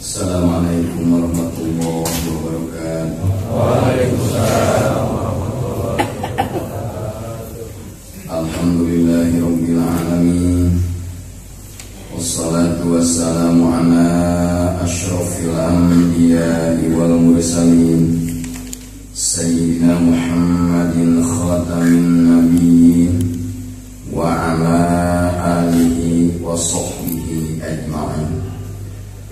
Assalamualaikum warahmatullahi wabarakatuh. Waalaikumsalam warahmatullahi wabarakatuh. Alhamdulillahirabbil alamin. Wassalatu wassalamu ala asyrafil anbiya'i wal mursalin Sayyidina Muhammadin khatamin nabiyyin wa ala alihi wa sahbihi ajma'in.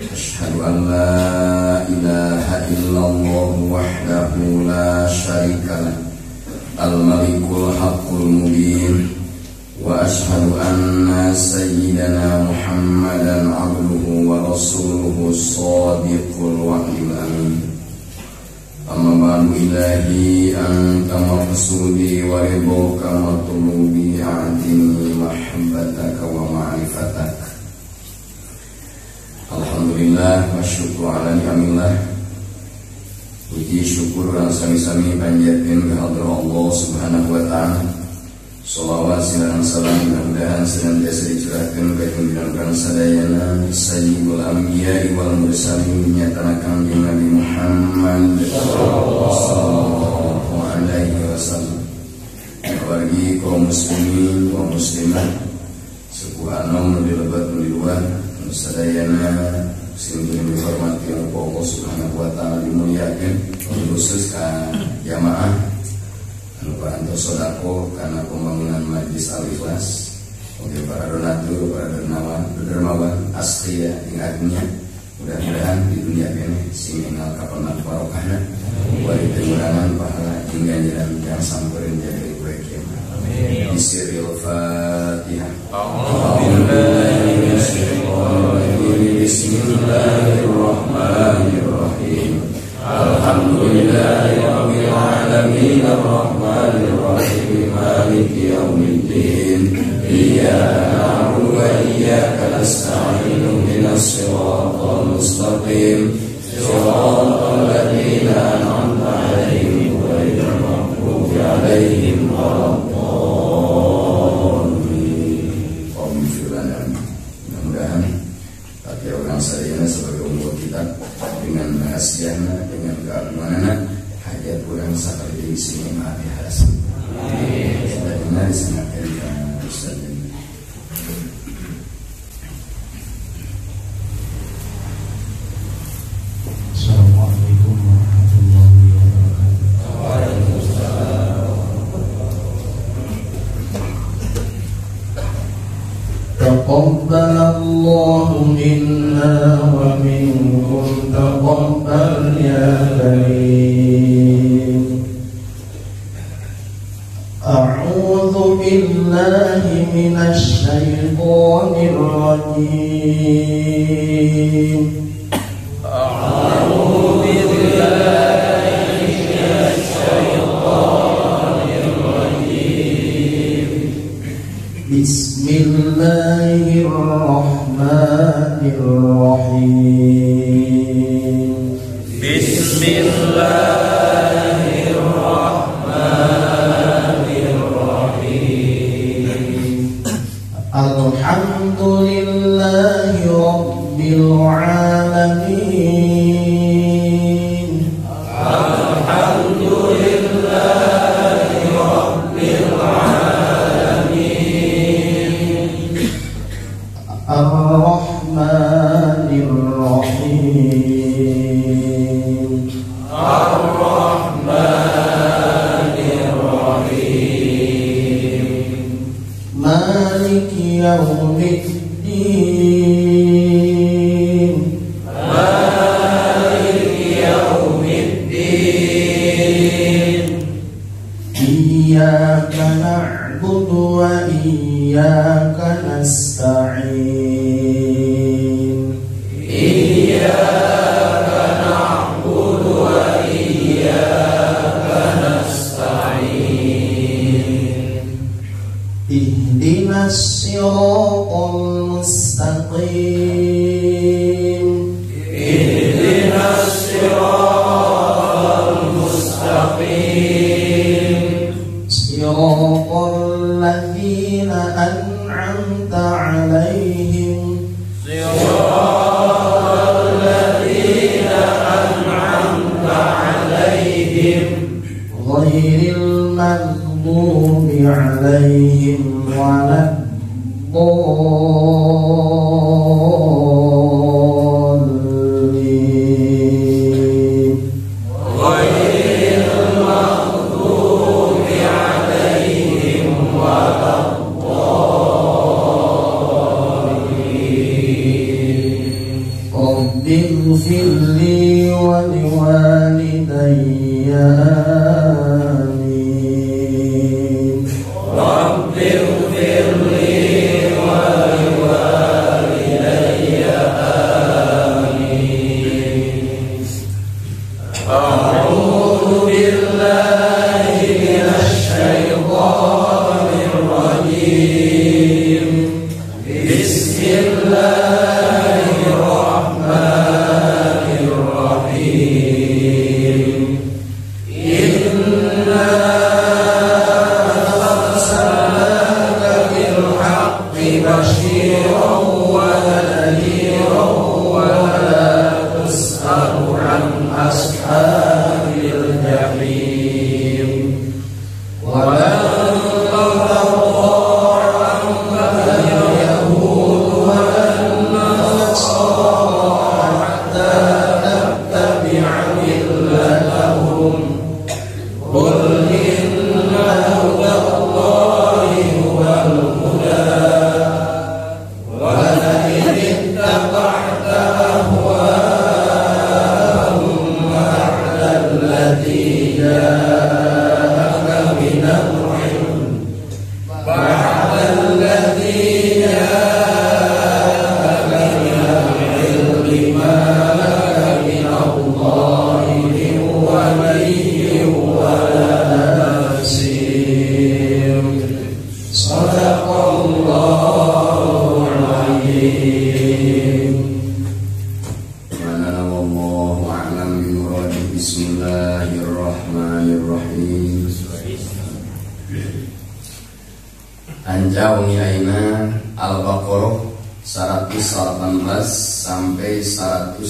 Asyhadu an la ilaha illallah wahdahu la syarikalah al-malikul haqqul mubin wa asyhadu anna sayyidana Muhammadan abduhu wa rasuluhu shadiqul wa'dil amin. Amma ba'du ilahi anta maqsudi wa ridhoka matlubi a'tini mahabbataka wa ma'rifataka. Alhamdulillah wa syukur ala ni'amillah. Puji syukur dan sami-sami panjatkeun ka hadrat Allah Subhanahu wa taala. Shalawat dan salam mudah-mudahan senantiasa dicurahkeun ka junjungan sadayana sayyidul anbiya'i wal mursalin nyatanakan jeung Nabi Muhammad sallallahu alaihi wasallam. Bagi kaum muslimin kaum muslimat suku anom nu dilebat nu di luar sadayana sing dihormati Allah Subhanahu wa taala dimuliakeun khusus ka jamaah anu parantos sedekah kana pembangunan Majlis Al-Ikhlas oge para donatur para dermawan asli jeung agungnya mudah-mudahan di dunia kene sing ingal kapan barokahna bari pengurangan pahala jeung ganjaran yang sampeureuh jadi proyek kiamat. Amin. Bismillahirrahmanirrahim. Bismillahirrahmanirrahim. Alhamdulillahirabbil alamin arrahmanir rahim maliki yaumiddin. Iyyaka na'budu wa iyyaka nasta'in ihdinas siratal mustaqim. Siratal ladzina an'amta 'alaihim ghairil maghdubi 'alaihim waladdallin. Mudah-mudahan hati orang sadayana sebagai umur kita dengan rahasiana dengan keagunganna hajat urang sakali deui sing maha diharasa. Amin. Sadayana disangakeun ka Ustaz. Assalamualaikum warahmatullahi wabarakatuh. Waalaikumsalam. Taqabbalallahu minna wa minkum taqabbal ya karim. A'udzu billahi minasy syaithanir rajim. A'udzu billahi minasy syaithanir rajim. Bismillahirrahmanirrahim. Bismillahirrahmanirrahim. Alhamdulillahi rabbil alamin. Alhamdulillahi rabbil alamin. Ar-Rahmanir Rahim. Ar-Rahmanir Rahim. Maliki yaumiddin. Maliki اغفر لي ولوالدي آمين رب اغفر لي ولوالدي آمين أعوذ بالله من الشيطان الرجيم بسم الله الرحمن الرحيم إنا أرسلناك بالحق بشيرا ونذيرا ولا تسأل عن أصحاب الجحيم ولا Anjaungi aina Al-Baqarah 118 sampai 120.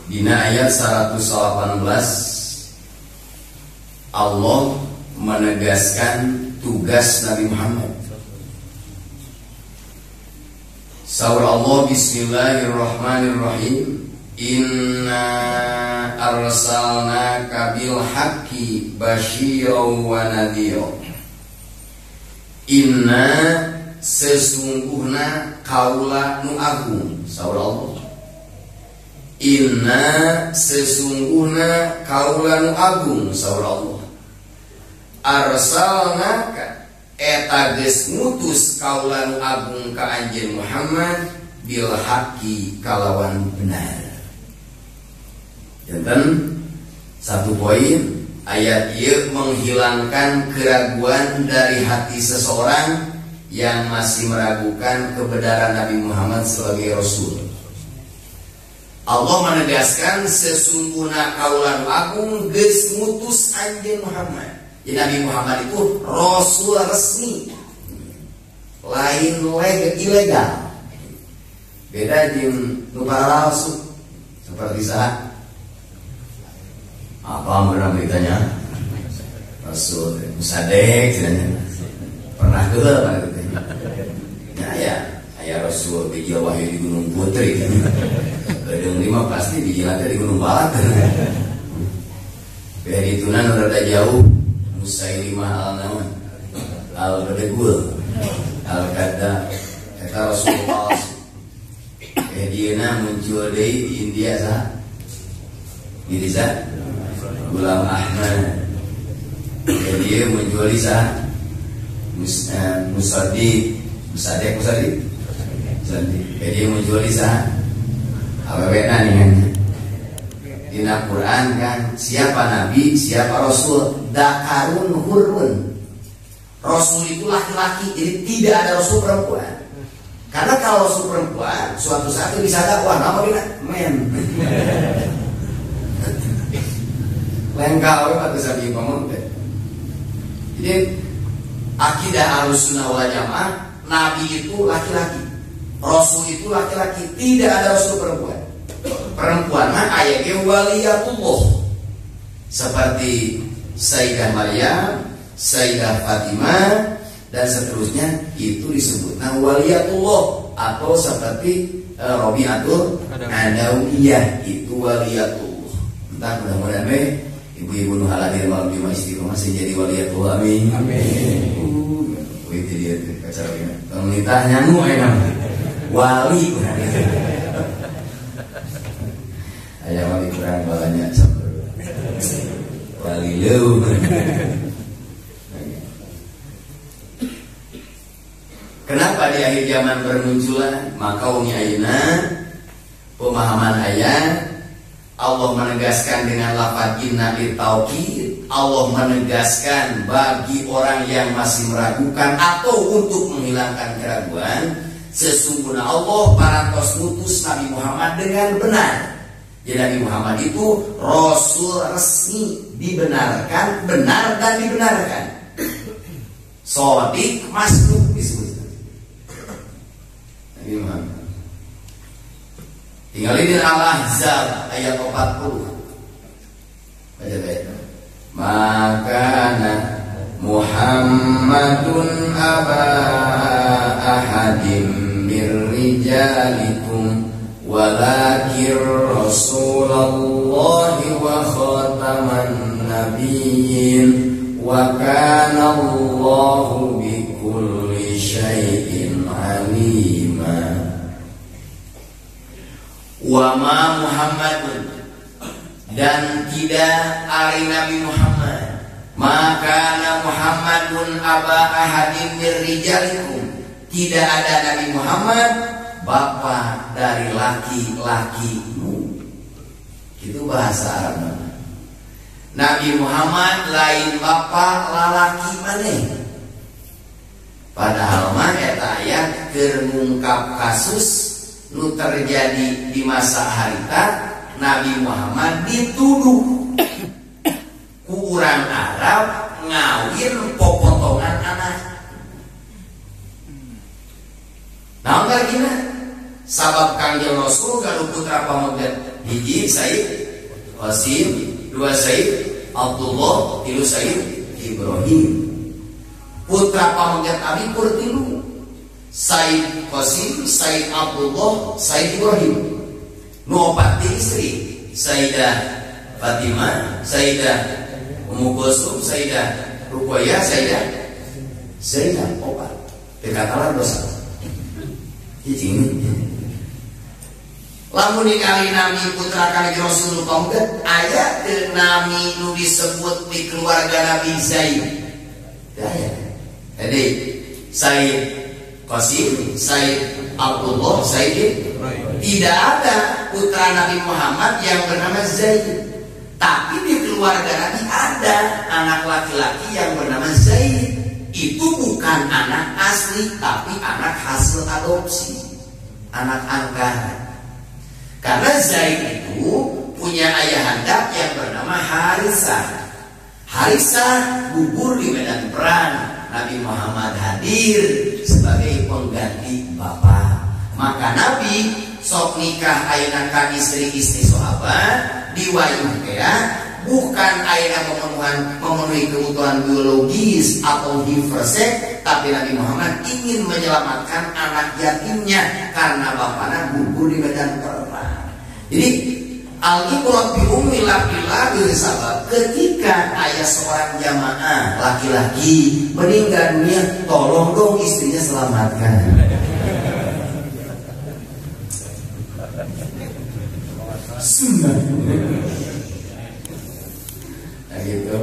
Dina ayat 118 Allah menegaskan tugas Nabi Muhammad. Saur Allah Bismillahirrahmanirrahim. Inna arsalnaka bil haqqi basyiran wa nadhira. Inna sesungguhna kaula nu agung. Saur Allah. Inna sesungguhna kaula nu agung. Saur Allah. Arsalnaka eta geus ngutus kaula nu agung ka anjeun Muhammad bil haqqi kalawan benar. Dan satu poin ayat ieu menghilangkan keraguan dari hati seseorang yang masih meragukan kebenaran Nabi Muhammad sebagai Rasul. Allah menegaskan sesungguhna kaulan agung geus ngutus anjeun Muhammad. Jadi Nabi Muhammad itu Rasul resmi, lain ilegal. Beda jeung nu palsu seperti saha apa pernah beritanya Rasul Musadek pernah ke ya Rasul bijil wahyu di Gunung Putri gedung 5 pasti bijilnya di Gunung Balat dari itunan rada jauh Musailimah al-Badegul al-Kadda kata Rasulullah dieuna muncul di India sah Iriza Gulam Ahmad. Dia muncul di sah Musaddiq. Dia muncul di sah awewena nih kan. Dina Quran kan siapa nabi, siapa rasul, dakarun hurun. Rasul itu laki-laki, jadi tidak ada rasul perempuan. Karena kalau rasul perempuan suatu saat bisa dakwah nama dia men. Lengkap atau sabi ngomong teh. Jadi akidah Ahlussunnah wal Jamaah, nabi itu laki-laki, rasul itu laki-laki, tidak ada rasul perempuan. Perempuan mah aya ge waliyatullah. Seperti Sayyidah Maryam, Sayyidah Fatimah dan seterusnya itu disebutnya waliyatullah atau seperti Rabi'atul Adawiyah itu waliyatullah. Entah mudah-mudahan ibu-ibu nu hadir malam Jumat Istiqomah jadi waliyatullah amin. Amin. Itu dia acara ini. Kalau nitah nyangu enak. wali aya wali kurang balanya sampai wali leuh. Kenapa di akhir zaman bermunculan? Maka umi ayeuna pemahaman ayat Allah menegaskan dengan lafaz inna litaukid. Allah menegaskan bagi orang yang masih meragukan atau untuk menghilangkan keraguan, sesungguhnya Allah parantos ngutus Nabi Muhammad dengan benar. Jadi Nabi Muhammad itu Rasul resmi, dibenarkan, benar dan dibenarkan. Shodiq masduq disebut Nabi Muhammad. Tinggal ini Al-Ahzab ayat 40. Baca baik. Maka Muhammadun aba ahadim mir rijalikum walakin Rasulullah wa khataman nabiyyin wa kana Allahu bikulli syai'in alima. Wa ma Muhammadun, dan tidak ari Nabi Muhammad, maka Muhammadun aba ahadin mir rijalikum, tidak ada Nabi Muhammad bapak dari laki-lakimu. Itu bahasa Arab. Nabi Muhammad lain bapak lalaki maneh. Padahal mah eta ayat keur ngungkap kasus nu terjadi di masa harita. Nabi Muhammad dituduh ku urang Arab ngawin popotongan anak. Nah gina sabab Kangjeng Rasul kalau putra pamegat hiji Said Qasim, dua Said Abdullah, tilu Said Ibrahim. Putra pamegat Abi tilu Said Qasim, Said Abdullah, Said Ibrahim. Nu opat istri Sayyidah Fatimah, Sayyidah Ummu Kulsum, Sayyidah Ruqayyah, Sayyidah opat. Dekatalah dosa. Hiji. Lamun ningali nami putra Kangjeng Rasul pamungket aya teu nami nu disebut di keluarga Nabi Zaid. Aya. Jadi Said Qasim, Said Abdullah, Said tidak ada putra Nabi Muhammad yang bernama Zaid. Tapi di keluarga Nabi ada anak laki-laki yang bernama Zaid. Itu bukan anak asli, tapi anak hasil adopsi, anak angkatan. Karena Zaid itu punya ayahanda yang bernama Harisah. Harisah gugur di medan perang. Nabi Muhammad hadir sebagai pengganti bapak. Maka Nabi sok nikah ayeuna ka istri-istri sahabat diwayuh kea bukan ayeuna memenuhi kebutuhan biologis atau hiversek, tapi Nabi Muhammad ingin menyelamatkan anak yatimnya karena bapaknya gugur di medan perang. Jadi al-ibrah bi ummi laki-laki sabab ketika ayah seorang jamaah laki-laki meninggal dunia, tolong dong istrinya selamatkan. Sunnah. Nah gitu.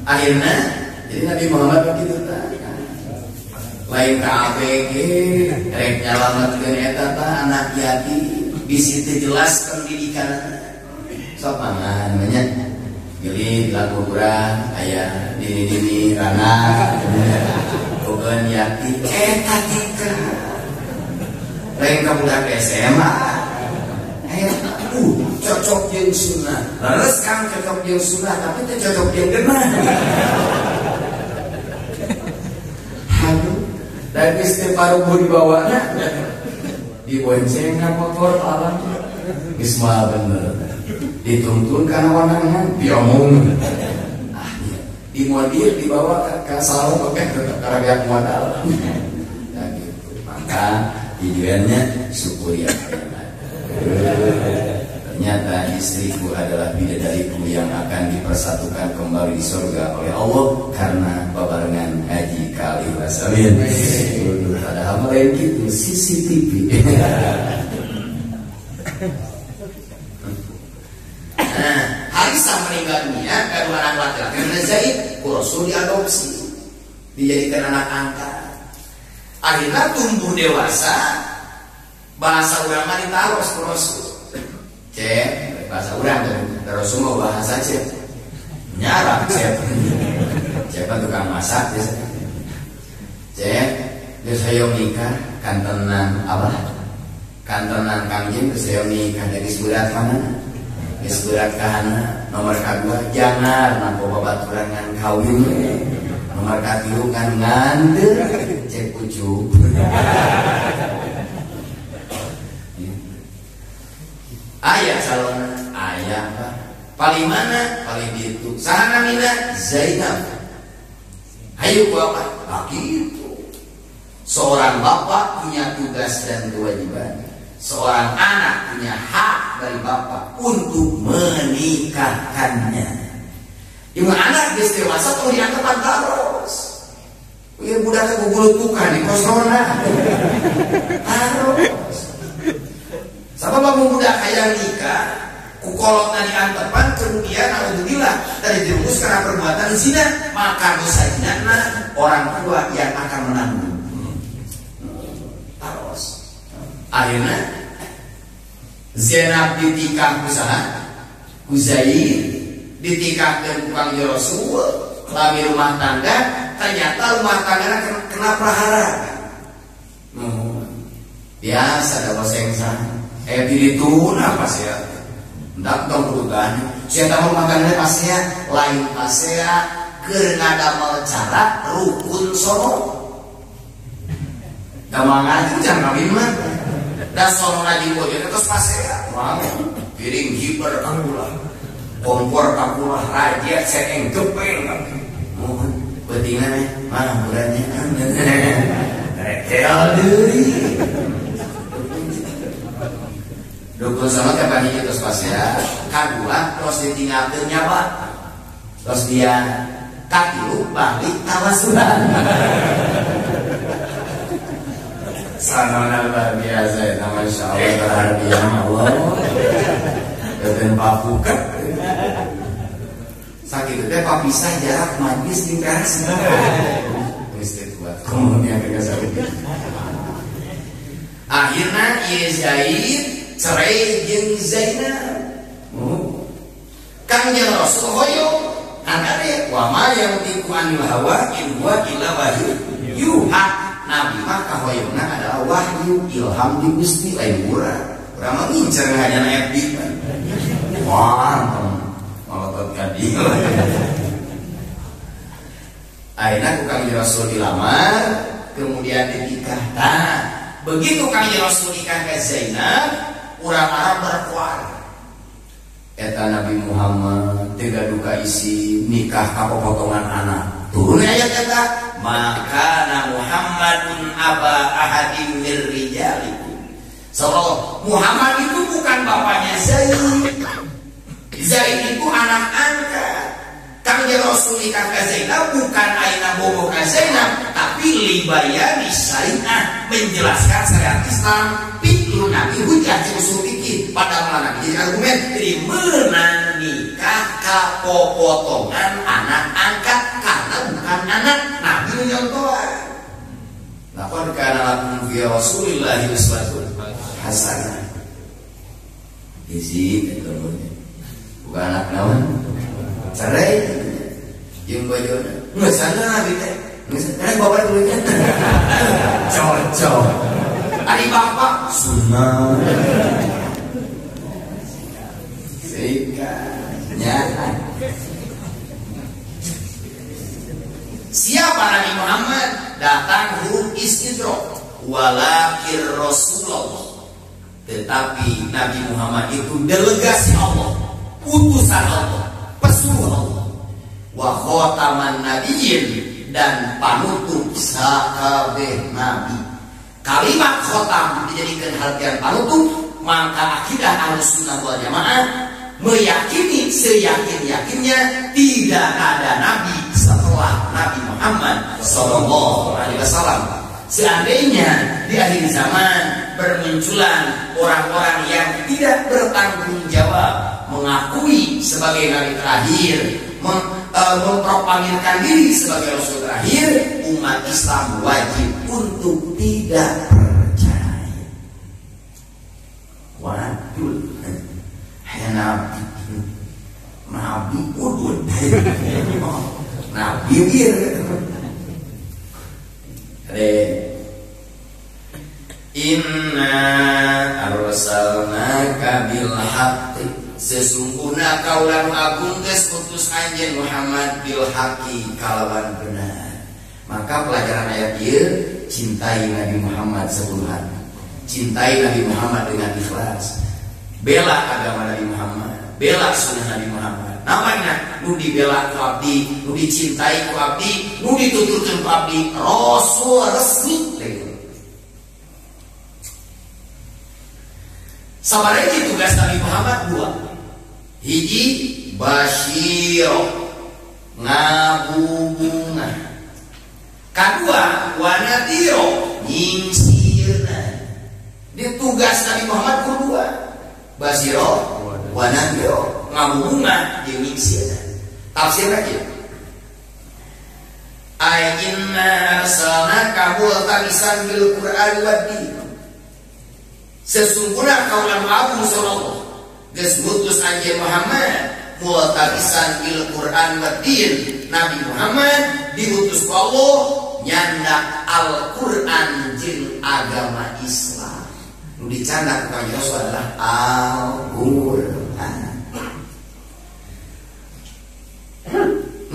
Akhirnya jadi Nabi Muhammad begitu tak. Lain ka ABG rek nyalametkeun eta teh anak yatim bisi teu jelas pendidikan. Sok mangan nya. Jadi lagu kurang aya dini rana. Bukan yatim eta tika. Lain ka budak SMA. Cocok jeung sunnah. Leres Kang cocok jeung sunnah tapi teu cocok jeung genah. Aduh, dan istri paruh dibawanya dibonceng ka motor alam. Geus moal bener. Dituntun kana wanangan diomong. Ah, di mobil dibawa ka salon oke karena modal. Nah gitu. Maka tujuannya syukuri apa. Ternyata istriku adalah bidadariku yang akan dipersatukan kembali di surga oleh Allah karena babarengan haji kali wasalin. Padahal lain gitu CCTV. Nah, Harisa meninggal dunia, kedua anak laki-laki namanya Zaid, Rasul diadopsi, dijadikan anak angkat. Akhirnya tumbuh dewasa, bahasa urang mah ditaros ku Rasul. Cek, bahasa urang terus semua bahasa cek. Nyarap cek. Cek tukang masak ya. Cek, geus hayang nikah kantenan apa? Kantenan Kang Jin geus hayang nikah dari surat mana? Geus surat kana nomor kadua jangan nampo babaturan kawin. Nomor katilu kan ngandeu cek ujub. Ayah calon ayah apa? Paling mana? Paling itu. Sahana mina Zainab. Ayo bapak, begitu. Seorang bapak punya tugas dan kewajiban. Seorang anak punya hak dari bapak untuk menikahkannya. Ima anak geus dewasa tuh diangkat terus. Ieu budak teh gugulutukan di kosrona. Terus. Sabab budak hayang nikah, kukolotna diantepan kemudian alhamdulillah terjerumus karena perbuatan zina, maka dosa zinana orang tua yang akan menanggung. Terus. Akhirnya Zainab ditikah ku saha? Ku Zaid. Ditikahkan Kang Rasul lagi rumah tangga, ternyata rumah tangga kena prahara. Biasa ada bosengsan. Pilih apa sih ya? Ndak dong perubahan. Saya tahu rumah tangga pasti ya lain pasti ya karena damal cara rukun sono. Damangan itu jangan kawin mah. Dan sono lagi bojo terus pasti ya. Wah, piring hiper kakulah. Kompor kakulah raja sereng gepeng. Mohon betina mana bulannya? Rekel deui. Dukun sama kapan ini terus pas ya. Kadua terus ditinggalkeun nyawa. Terus dia katilu balik tawasulan. Sanana luar biasa ya, Masya Allah berharap ya Allah. Dan papukat sakit itu papisah jarak majlis tingkas. Mesti buat kemudian kita sakit. Akhirnya ia Zaid cerai jeung Zainab. Kang jeung Rasul hoyo angkare wa ma yang tiku anil hawa in huwa illa wahyu yuha. Nabi mah kahoyona adalah wahyu ilham di Gusti lain urang. Urang mah ngincer hanya naik di. Wah, malotot kadi. Akhirnya Kang Rasul dilamar, kemudian dinikah. Nah, begitu Kang Rasul nikah ke Zainab, urang Arab berkuar. Eta Nabi Muhammad tega duka isi nikah kapopotongan anak. Turun ayat kata, maka Muhammadun aba ahadim mir rijalikum. So, Muhammad itu bukan bapaknya Zaid. Zaid itu anak angkat. Kang Rasul nikah ke Zainab bukan aina bobo ke Zainab, tapi libayani syariah, menjelaskan syariat Islam. Pikir Nabi hujah usul fikih pada mana jadi argumen jadi menang nikah kapopotongan anak angkat karena bukan anak Nabi menyontohan. Laqad kana lakum fi Rasulillahi uswatun hasanah. Izin itu bukan anak naon cerai jeung bojona geus sana Nabi teh geus bapak dulunya cocok ari bapak sunnah sikanya. Siapa Nabi Muhammad? Datang huruf istidrak walakir Rasulullah. Tetapi Nabi Muhammad itu delegasi Allah, utusan Allah, pesuruh Allah. Wa khataman nabiyyin, dan panutup sakabeh nabi. Kalimat khotam dijadikan harfian panutup, maka akidah Ahlussunnah wal Jamaah meyakini seyakin-yakinnya tidak ada nabi setelah Nabi Muhammad sallallahu alaihi wasallam. Seandainya di akhir zaman bermunculan orang-orang yang tidak bertanggung jawab, mengakui sebagai nabi terakhir, memproklamirkan diri sebagai rasul terakhir, umat Islam wajib untuk tidak percaya. Waduh, nabi udun, nabi wir. Inna arsalnaka bil haqqi, sesungguhnya kaulan agung geus utus anjeun Muhammad bil haqqi kalawan benar. Maka pelajaran ayat ieu, cintai Nabi Muhammad sepenuhnya. Cintai Nabi Muhammad dengan ikhlas. Bela agama Nabi Muhammad, bela sunnah Nabi Muhammad. Namanya nu dibela ku abdi, nu dicintai ku abdi, nu dituturkeun ku abdi, rasul resmi. Sabaraha tugas Nabi Muhammad dua. Hiji basyiro ngabubungah. Kadua wanadiro nyingsirna. Di tugas Nabi Muhammad kedua. Basyiro wanadiro ngabubungah jeung nyingsirna. Tafsirna kieu. Inna arsalnaka multamisan bil Qur'an wad din. Sesungguhnya kaulan agung sallallahu geus ngutus anjeun Muhammad multabisan bil Qur'an wad din. Nabi Muhammad diutus ku Allah nyandak Al-Qur'an jeung agama Islam. Nu dicandak ku Rasul adalah Al-Qur'an.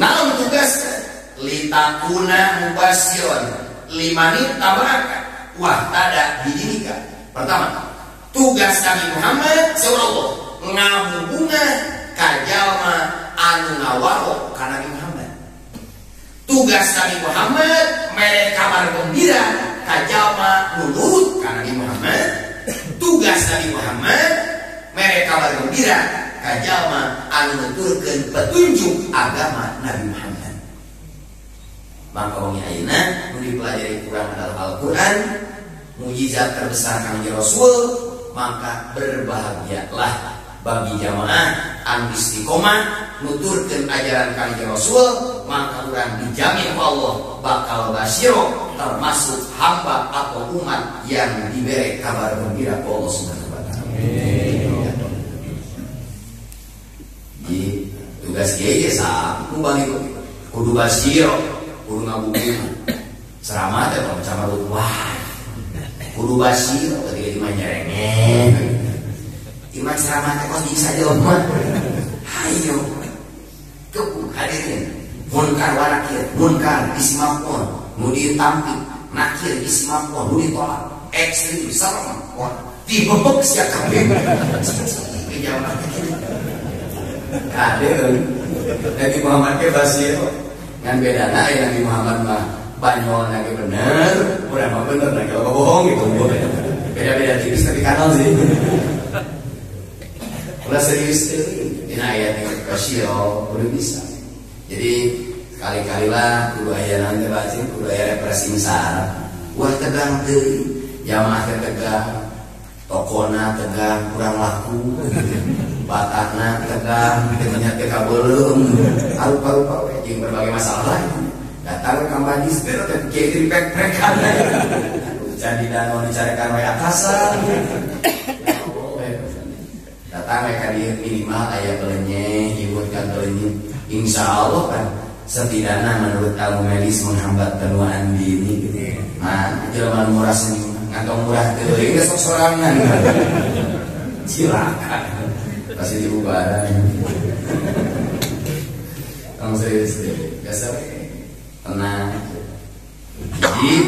Naon tugas litakuna mubasyiron limanit tabaraka wah tada didinika. Pertama, tugas Nabi Muhammad sallallahu ngabubungah ka jalma anu ngawaro ka Nabi Muhammad. Tugas Nabi Muhammad mere kabar gembira ka jalma nu nurut ka Nabi Muhammad. Tugas Nabi Muhammad mere kabar gembira ka jalma anu nuturkeun petunjuk agama Nabi Muhammad. Maka wong ayeuna nu dipelajari Quran adalah Al-Qur'an, mujizat terbesar Kangjeng Rasul, maka berbahagialah bagi jamaah anu istiqomah nuturkeun ajaran Kangjeng Rasul, maka urang dijamin Allah bakal basyiro termasuk hamba atau umat yang diberi kabar gembira ku Allah Subhanahu wa taala. Di tugas kieu saku bagi kudu basyiro, kudu ngabubung. Ceramah teh macam wah kudu basir ketika di manjarengen iman ceramah teh kos bisa jawab mah hayo tuh hadirin munkar wa nakir, munkar ismapun nu ditampik, nakir ismapun nu ditolak, ekstrim serem wah dibebek sia kabeh jamaah kadeun Nabi Muhammad ke basir ngan bedana Nabi Muhammad mah Banyol lagi bener, urang mah bener lagi kalau bohong gitu. Beda-beda tipis tapi kanal sih. Ulah serius ini ayat yang kasio udah bisa. Jadi sekali-kalilah kudu aya naon teh bacin, kudu aya represi besar. Wah tegang teuing, jamaah teh tegang, tokona tegang, kurang laku. Batakna tegang, temennya teh kabeulem, arupa-rupa we jeung berbagai masalah lain. Datang ke Majlis tapi kieu prek-prekan. Jadi danau dicarekan we atasan. Datang we ka dieu minimal aya belenyeh, hiburkan belenyeh. Insyaallah kan setidaknya menurut ilmu medis menghambat penuaan dini gitu. Nah, jelema nu murah seni ngantong murah teuing geus sorangan. Silakan. Pasti dibubaran. Kang serius biasa tenang. Jadi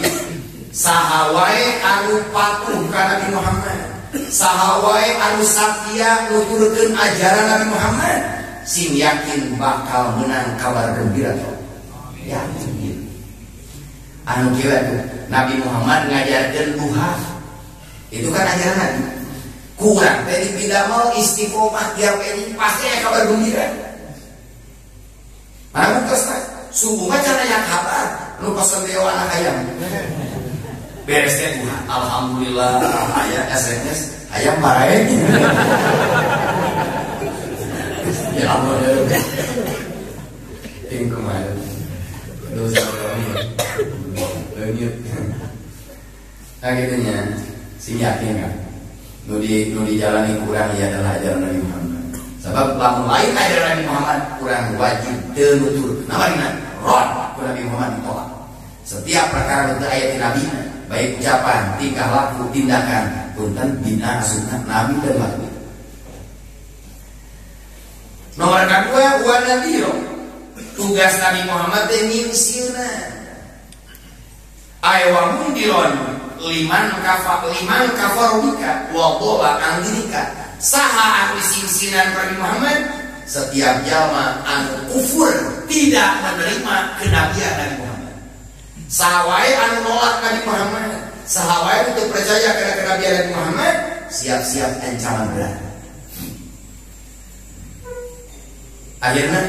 sahawae anu patuh ka Nabi Muhammad, sahawae anu satya nuturkeun ajaran Nabi Muhammad, sim yakin bakal menang kabar gembira. Yakin. Anu kieu Nabi Muhammad ngajarkeun duha. Itu kan ajaran Nabi. Kurang teh dipidamel istiqomah tiap ini pasti aya kabar gembira. Mana terus subuh mah cara yang kabar lu pesan dewa anak ayam beres teh alhamdulillah aya SMS aya parae. Ya Allah ya. Tinggal kemarin. Dosa orang ini. Nah gitunya, sing yakin kan. Nu dijalani kurang ya adalah ajaran Nabi Muhammad. Sebab lamun lain ajaran Nabi Muhammad kurang wajib teu nutur. Namarina rod ku Nabi Muhammad ditolak. Setiap perkara bentuk ayat Nabi, baik ucapan, tingkah laku, tindakan, punten bina sunnah Nabi dan laku. Nomor kedua, wa nadhiro. Tugas Nabi Muhammad teh nginsirna. Ay wa mundiron liman kafarubika wa dhala andirika. Saha anu singsinan Nabi Muhammad? Setiap jalma anu kufur tidak menerima kenabian Nabi Muhammad. Saha wae anu nolak Nabi Muhammad, saha wae untuk percaya kepada kenabian Nabi Muhammad, siap-siap ancaman berat. Akhirnya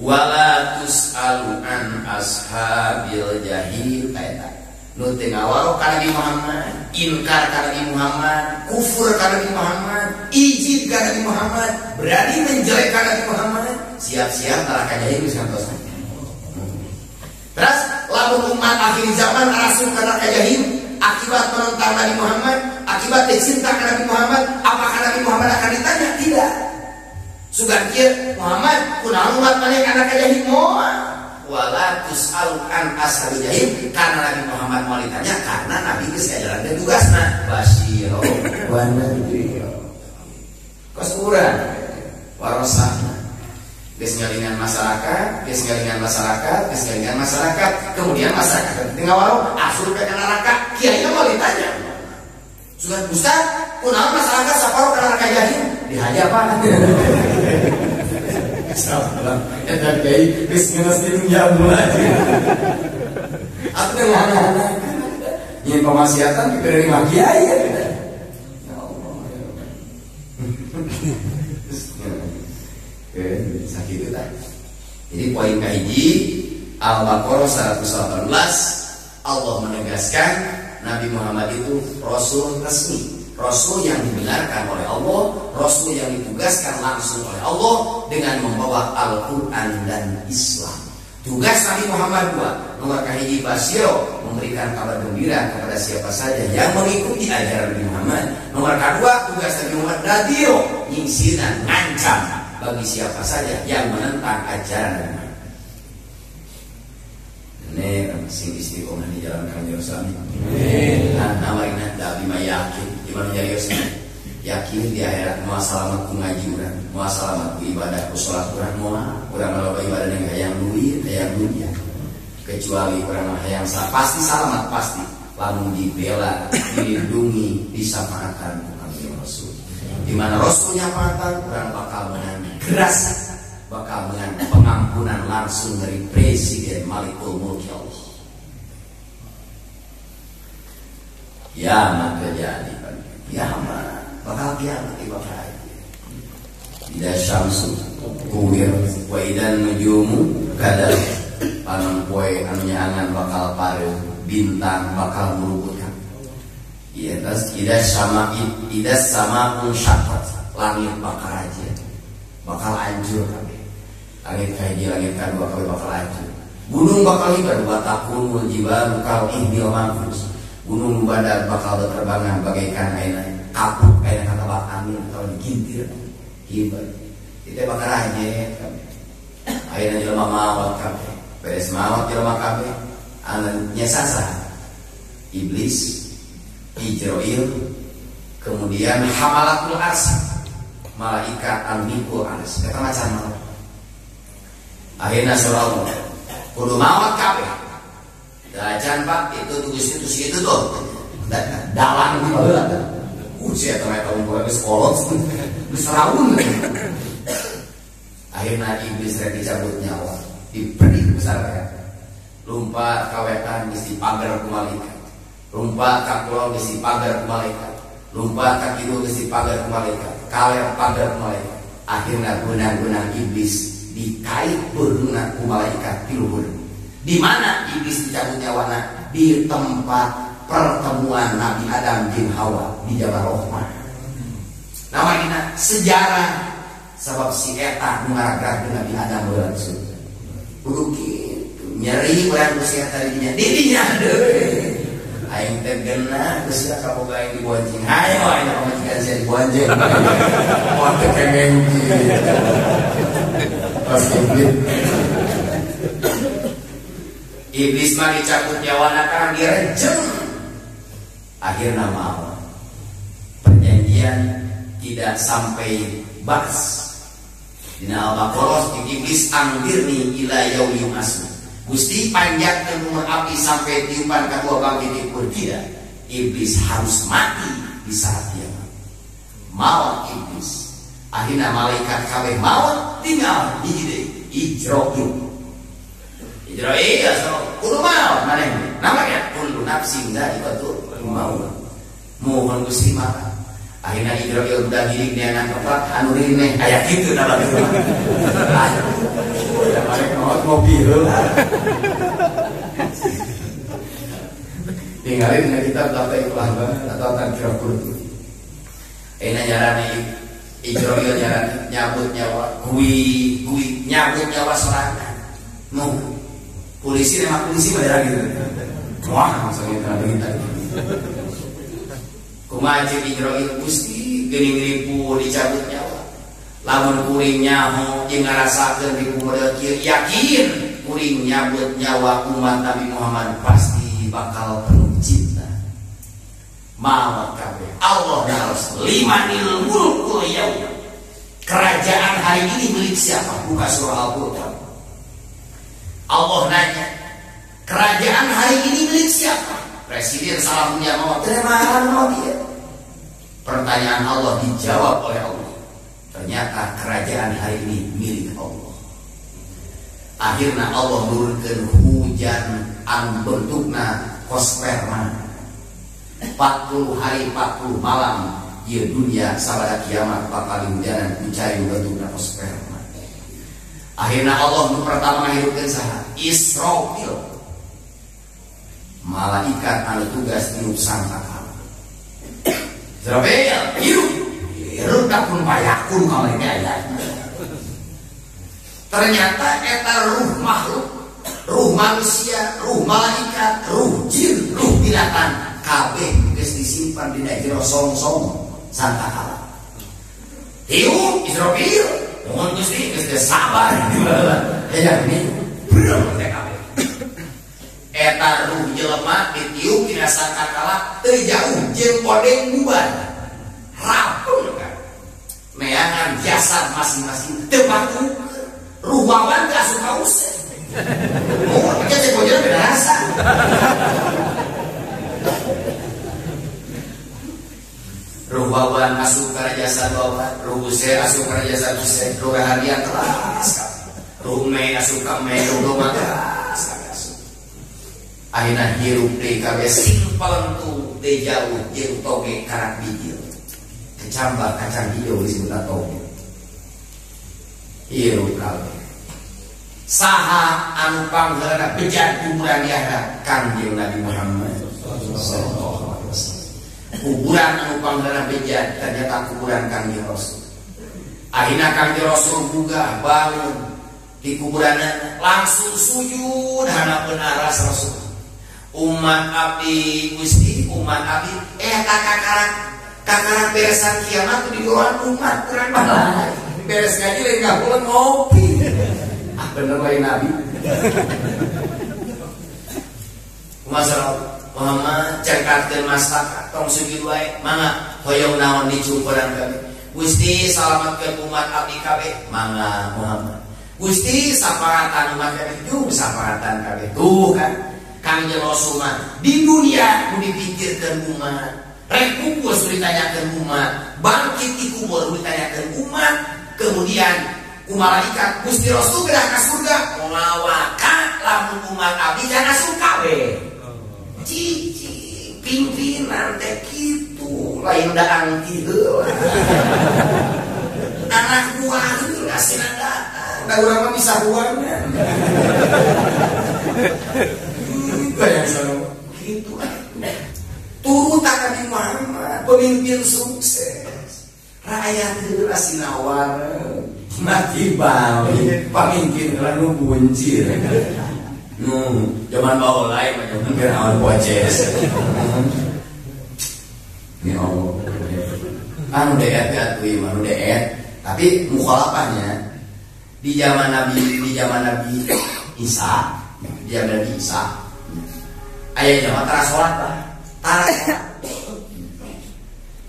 wala tus'alu an ashabil jahil kaita nu teu ngawaro ka Nabi Muhammad, inkar ka Nabi Muhammad, kufur ka Nabi Muhammad, ijib ka Nabi Muhammad, berani menjelekkan Nabi Muhammad, siap-siap neraka jahil geus ngantos. Terus lamun umat akhir zaman rasul ka neraka jahil akibat menentang Nabi Muhammad, akibat cinta ka Nabi Muhammad, apakah Nabi Muhammad akan ditanya? Tidak. Sugan kieu Muhammad kunaon umat maneh kana kajahil moal wala tus'al an ashabil jahil, karena Nabi Muhammad mau ditanya karena Nabi geus ngajarankeun tugasna basyiro wa nadhiro. Kos urang warasahna geus ngalingan masyarakat, kemudian masyarakat teu ngawaro asup ka neraka, kiai mau ditanya. Sugan Ustaz, kunaon masyarakat saparo ka neraka jahil? Dihaja apa? Salam. Dan kiai geus ngeus di dunia mulai. Aku teh ngana-ngana. Nyin pamaksiatan diberi mah kiai ya. Ya Allah. Oke, sakitu tah. Jadi poin kahiji Al-Baqarah 118 Allah menegaskan Nabi Muhammad itu rasul resmi, rasul yang dibenarkan oleh Allah, rasul yang ditugaskan langsung oleh Allah dengan membawa Al-Quran dan Islam. Tugas Nabi Muhammad dua, nomor kahiji basyiro, memberikan kabar gembira kepada siapa saja yang mengikuti ajaran Nabi Muhammad. Nomor kedua, tugas Nabi Muhammad nadhiro, nyingsiran, ngancam bagi siapa saja yang menentang ajaran Nabi Muhammad. Ini sing istiqomah di jalan kami Rasul. Nah, namanya Nabi yakin di mana nyariosna. Yakin di akhirat moal salamat ku ngaji urang, moal salamat ku ibadah ku salat urang, moal urang loba ibadah yang hayang duit, hayang dunia. Kecuali urang hayang pasti salamat pasti. Lamun dibela, dilindungi, disamarkan ku kami Rasul. Di mana Rasulnya matan, urang bakal menang keras, bakal menang pengampunan langsung dari Presiden Malikul Mulk Allah. Kiamat terjadi, kiamat bakal kiamat bakal. Ida syamsu kuwir wa idan nujumu kadar panon poe anu nyaangan bakal pare bintang bakal murubutkan. Iya tas ida sama unsyaqqat langit bakal aja bakal hancur kabeh. Langit kahiji langit kadua kabeh bakal hancur. Gunung bakal hibar batakun jibal kal ihbil manfus. Gunung badan bakal berterbangan bagaikan aina kapuk aina kata angin atau digintir hibar. Kita bakal aja aina jelema mawat kabeh. Beres mawat jelema kabeh anu nyesasa iblis, Ijroil, kemudian hamalatul ars, malaikat al-mikul ars, kata macam akhirnya surau kudu mawat kabeh. Dajan Pak itu tugas itu tuh dalang di bawah. Usia tahun berapa sekolah diseraun. Akhirnya iblis rek dicabut nyawa, diberi besar ya. Lumpat kawetan geus dipager ku malaikat. Lumpat ka kulon geus dipager ku malaikat. Lumpat ka kidul geus dipager ku malaikat. Kaler pager ku malaikat. Akhirnya benang-benang iblis dikait beunang ku malaikat di luhur. Di mana iblis dicabut nyawana? di tempat pertemuan Nabi Adam jeung Hawa di Jabal Rahmah. Namanya sejarah sebab si eta mengarahkan Nabi Adam langsung. Kudu kitu nyeri urang ku si eta didinya deui. Aing teh geuna geus kaboga aing dibonceng. Hayo aing pamajikan saya dibonceng. Moal teh kengeng kitu. Pas Iblis mah dicabut nyawana kan direjeng. Akhirnya mau perjanjian tidak sampai bas. Dina Al-Baqarah Iblis angdirni ila yaumil asr. Gusti panjangkeun umur api sampai tiupan kadua bangkit pun tidak. Iblis harus mati di saat kiamat. Maut iblis. Akhirnya malaikat kabeh maut tinggal di Ijroil. Ijroil asal kudu maut maneh. Namanya kullu nafsin dha'iqatul maut. Mohon Gusti mata. Akhirnya Ijroil udah giring dia anak kepat hanurin nih kayak gitu dalam itu. Udah balik maut mobil. Tinggalin dengan kitab Tata Ikhlas atau Tadkirah Qurtubi. Ini nyarane Ijroil nyabut nyawa kui nyabut nyawa serangan. No. Polisi memang polisi pada gitu. Wah, maksudnya tadi tadi. Kumaha cek Ijroil Gusti geuning ribu dicabut nyawa. Lamun kuring nyaho jeung ngarasakeun ribu model kieu yakin kuring nyabut nyawa umat Nabi Muhammad pasti bakal penuh cinta. Maut kabeh. Allah harus limanil mulkul yaum. Kerajaan hari ini milik siapa? Buka surah Al-Qur'an. Allah nanya, kerajaan hari ini milik siapa? Presiden salah punya mau terima mau dia. Pertanyaan Allah dijawab oleh Allah. Ternyata kerajaan hari ini milik Allah. Akhirnya Allah turunkan hujan anu bentukna kosperma. 40 hari 40 malam ieu dunia sabada kiamat bakal hujanan kucai bentukna kosperma. Akhirnya Allah pertama ngahirupkeun saha? Israfil. Malaikat anu tugas niup sangkakala. Israfil, hirup dak pun payakun malaikat aya. Ternyata eta ruh makhluk, ruh manusia, ruh malaikat, ruh jin, ruh binatang kabeh geus disimpan dina jero song-song sangkakala. Hiup Israfil, mohon Gusti geus sabar. Ya ini belum teh kabeh. Eta ruh jelema ditiup dina sangkakala teu jauh jeung podeng bubar. Rampung kan. Neangan jasad masing-masing teu baku. Ruh wawan gak suka usah. Oh, kita cek bojona beda rasa. Ruh wawan asup ka jasad wawan, ruh useh asup ka jasad useh, ruh harian keras. Ruh me asup ka me, ruh keras. Akhirnya hirup deh kabeh simpel tuh teh jauh jeung toge karak bijil. Kecambak kacang hijau disebut toge. Hirup kabeh. Saha anu pangheula bejat kuburan di akhirat Kanjeng Nabi Muhammad sallallahu alaihi wasallam. Kuburan anu pangheula bejat ternyata kuburan Kanjeng Rasul. Akhirnya Kanjeng Rasul buka bangun di kuburanna langsung sujud hanapeun aras Rasul. Umat abdi Gusti, umat abdi kakarak beresan kiamat di luar umat kurang balai. Beres ngaji lain ngapulan ngopi. Ah bener lain Nabi. Masalah Muhammad cengkatkeun masyarakat tong sujud wae mangga hoyong naon dicukuran kabeh. Gusti salametkeun umat abdi kabeh mangga Muhammad. Gusti saparatan umat kabeh jeung saparatan kabeh. Tuh kan Kanjeng Rasul di dunia nu dipikirkeun umat, rek kubur ditanyakeun umat, bangkit di kubur ditanyakeun umat, kemudian ku malaikat Gusti Rasul gerak ka surga, ngawaka lamun umat abdi jangan suka we. Cici pimpinan teh kitu, lain da angki heula. Anak buah heula sina datang, da urang mah bisa buahna. Kayak Turutan Nabi Muhammad, pemimpin sukses. Rakyat itu sinawar mati balik pemimpin lalu buncir. Zaman bau lain macam awal boces. Ini Allah. Anu deet anu deet. Tapi mukhalafahnya di zaman Nabi Isa, ayah zaman tara sholat lah,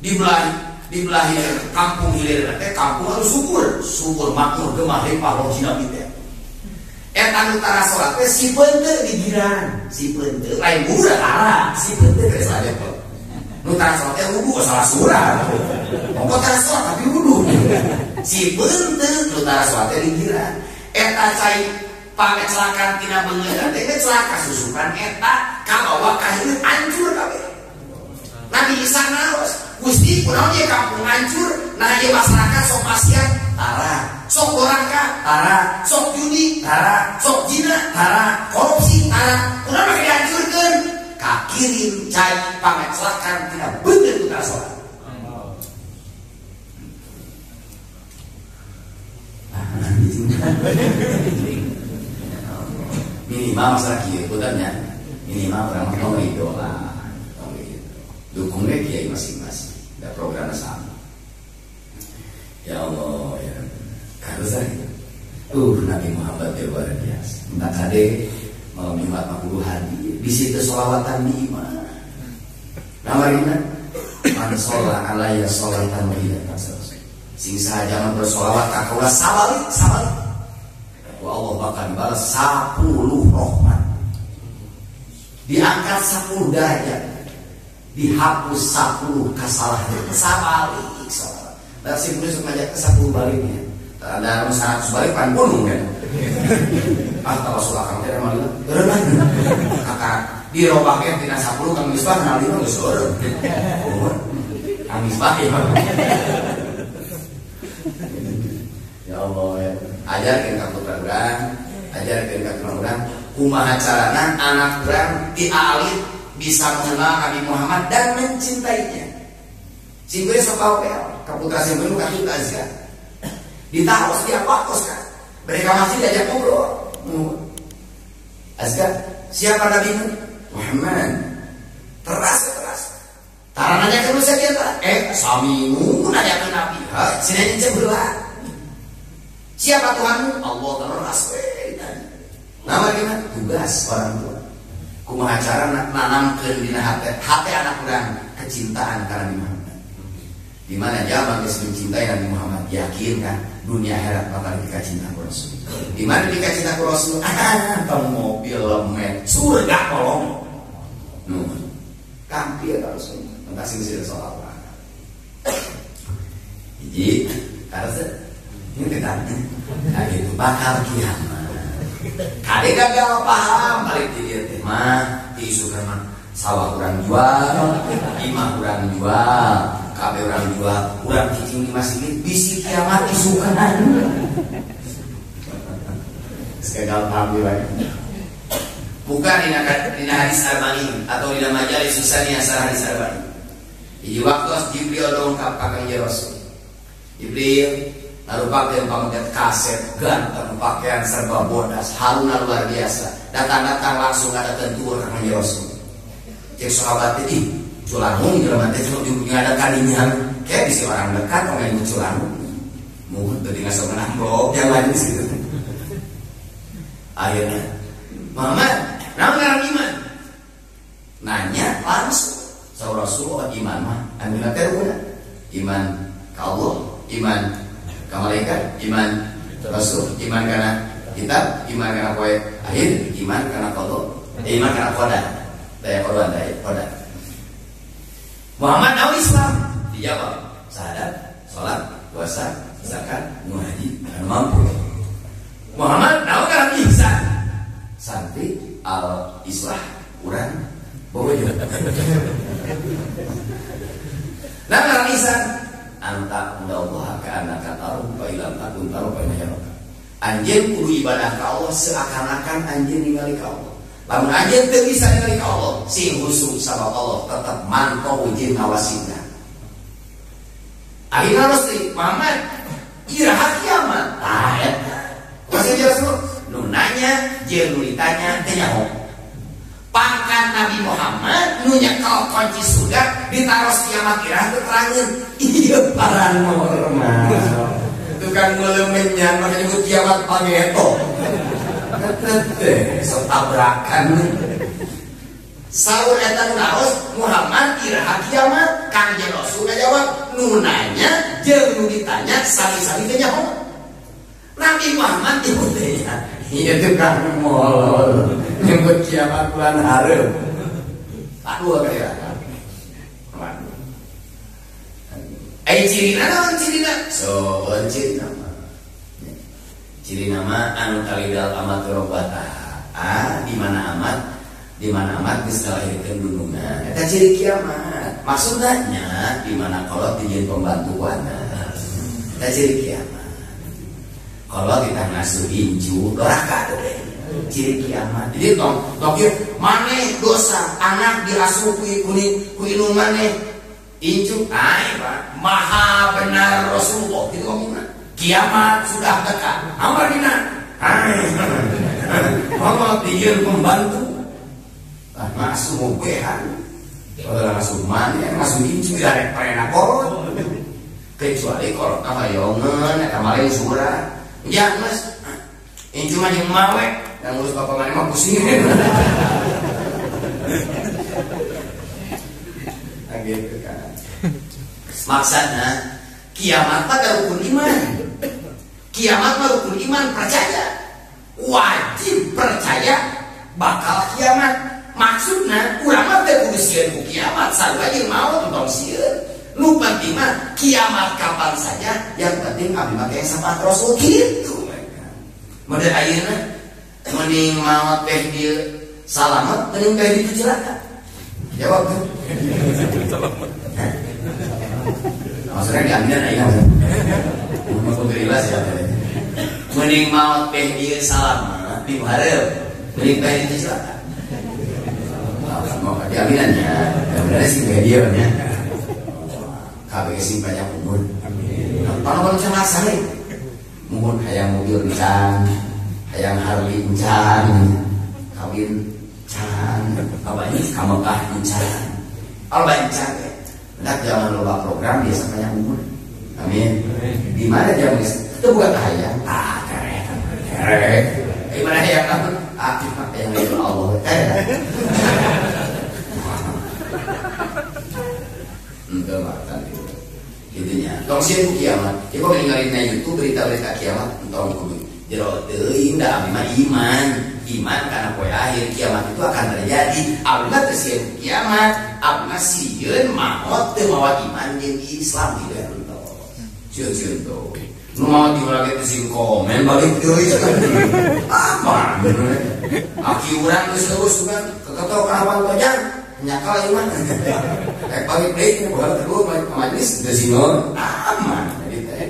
dibelahi kampung hilir teh kampung harus subur makmur gemah limpah loh cina gitu. Eta tara sholat teh si beunteut digiran, si beunteut lain budak tara, si beunteut geus ade kok. Nu tara sholat teh wudu salah surah. Mongko tara sholat tapi wudu. Si beunteut nu tara sholat teh digiran. Eta cai pangecelakan tina beungeut teh celaka susukan eta kabawa ka hieup hancur kabeh. Nabi Isa naos, Gusti kunaon ye kampung hancur, nah ieu masyarakat sok maksiat, tara, sok goraka, tara, sok judi, tara, sok zina, tara, korupsi, tara, kunaon make dihancurkeun? Kakirim cai pangecelakan tina beungeut tara sholat. Minimal masalah kieu putarnya, minimal orang mau idola. Dukungnya kiai masing-masing, ada program sama. Ya Allah, ya karena saya, Nabi Muhammad luar biasa. Entah kade mau 40 hari, di situ sholawatan di mana? Namanya man sholat alaiya sholatan wahidatan. Sing saja bersolawat kakulah sabalik. Allah bakal balas 10 rahmat, diangkat 10 derajat, dihapus 10 kesalahan, sabalik salawat. Dan si punya sengaja ke 10 baliknya. Ada 100 balik pan gunung kan. Kalau sudah kang teh mah berenang. Kakak dirobahkeun tina 10 kang misbah nali mah geus eureun. Kang misbah ya. Ya Allah ya. Ajarkeun ka putra urang, ajarkeun ka putra urang kumaha carana anak urang ti alit bisa mengenal Nabi Muhammad dan mencintainya. Singgung sok apel, kaputra singgung kasih azka. Ditaros dia pakos kan. Mereka masih diajak ngobrol. Azka, siapa nabimu? Muhammad. Teras. Tarananya terus saja tak. Samimu nanya ke Nabi. Sini cebelah. Siapa Tuhanmu? Allah teras. Nama gimana? Tugas orang tua. Kumaha cara nanamkeun dina hati anak urang kecintaan karena Nabi Muhammad. Di mana jaman geus mencintai Nabi Muhammad, yakin kan dunia akhirat bakal dikacinta ku Rasul. Di mana dikacinta ku Rasul? Tong mobil lemet, surga kolong. Kampir ka Rasul. Entah sing sira soal apa. Jadi, karena ini ketanya, nah itu bakal kiamat. Kade gagal paham balik di dia teh mah diisukeun mah sawah urang jual, imah urang jual, kabeh urang jual, urang cicing di masjid bisi kiamat isukeun. Gagal paham dia. Bukan dina hadis Arba'in atau dina majalis susania sarah hadis Arba'in. Jadi waktu Jibril dongkap ka Kanjeng Rasul. Jibril lalu pakai pakai kaset ganteng, pakaian serba bodas, haruna luar biasa. Datang langsung ada tentur ke Kanjeng Rasul. Cek sahabat ini, culangung jelema teh cuma diadakan ini kayak bisa orang dekat orang yang culangung. Muhun tadi nggak semenang blok yang lain di situ. Akhirnya, Muhammad, nama iman. Nanya langsung, saudara Rasul iman mah, ambil teruna, iman ke Allah, iman ke malaikat, iman Rasul, iman karena kitab, iman karena poe akhir, iman karena qada, iman karena qada. Daya qada. Muhammad nabi Islam dijawab, syahadat, salat, puasa, zakat, haji, dan mampu. Muhammad nabi karena ihsan, santri, al-islah, urang, bawa juga. Nah karena ihsan anta Allah ka annaka taruh wa ilam takun taruh fa inna yaraka. Anjeun kudu ibadah ka Allah seakan-akan anjeun ningali ka Allah. Lamun anjeun teu bisa ningali ka Allah, sing husuk sama Allah tetap mantau jeung ngawasina. Akhirnya Rasul Muhammad iraha kiamat. Tah eta. Masih Rasul nu nanya jeung nu ditanya teh nyaho. Pangkat Nabi Muhammad nu nyekel kunci surga ditaros kiamat iraha teu terangeun. Ieu paranormal. Tukang meuleumnya makanya disebut kiamat pageto. Sok tabrakan. Saur eta naos Muhammad iraha kiamat. Kanjeng Rasul ngajawab nu nanya jeung nu ditanya sami-sami teh nyaho. Nabi Muhammad nyebut teh ieu teh kan molol nyebut kiamat bulan hareup. Aduh kaya. Cirina naon cirina? So, cirina mah. Cirina mah anu kalidal amat robata. Di mana amat geus ngalahirkeun gunungan. Eta ciri kiamat. Maksudna di mana kolot dijieun pembantuanna. Eta ciri kiamat. Kolot kita ngasuh inju doraka teh. Ciri kiamat. Jadi tong kieu maneh dosa anak diasuh ku indung maneh. Inju Pak, maha benar Rasulullah itu ngomongna. Kiamat sudah dekat. Amarina. Allah dijieun pembantu. Ngasuh mobehan. Kalau ngasuh maneh, ngasuh inju direk parena kolot. Kecuali kolot kahayangeun eta mah surat. Ya Mas, inju mah jeung mawe, dan ngurus bapak maneh mah pusing. Gitu kan. Maksudnya kiamat mah rukun iman. Kiamat mah rukun iman percaya. Wajib percaya bakal kiamat. Maksudnya urang mah teu kudu sieun ku kiamat, sarua jeung maot tong sieun. Nu penting mah kiamat kapan saja, yang penting abdi mah teh sapat Rasul kitu. Model ayeuna mending maot teh dieu salamet mending teh ditu celaka. Jawab tuh. Maksudnya diambil aja. Mau jelas ya. Mending maut teh dieu salamet di hareup, mending teh ditu celaka. Mau diambilannya, bener sih dia nya. Kabeh sing banyak umur. Amin. Panonon cenah sare. Muhun hayang mobil encan, hayang Harley encan, kawin can, abahnya ka Mekah encan. Allah encan. Hendak jangan lupa program biasa banyak umur. Amin. Di mana dia itu bukan hayang. Kerek. Di mana hayang kamu? Yang itu Allah. Enggak makan itu. Gitunya. Tong sieun kiamat. Ieu kok ninggalin na YouTube berita-berita kiamat entong kudu jero teuing da abdi mah iman. Iman karena poe akhir kiamat itu akan terjadi. Abdi mah teu sieun kiamat, abdi mah sieun maot teu mawa iman jeung Islam tidak entos. Sieun tuh. Nu maot di urang teh sing komen balik deui apa bener. Aki urang geus terus kan keketok kawan tojang nyakal iman. Balik deui bukan kedua majelis geus singon aman jadi teh.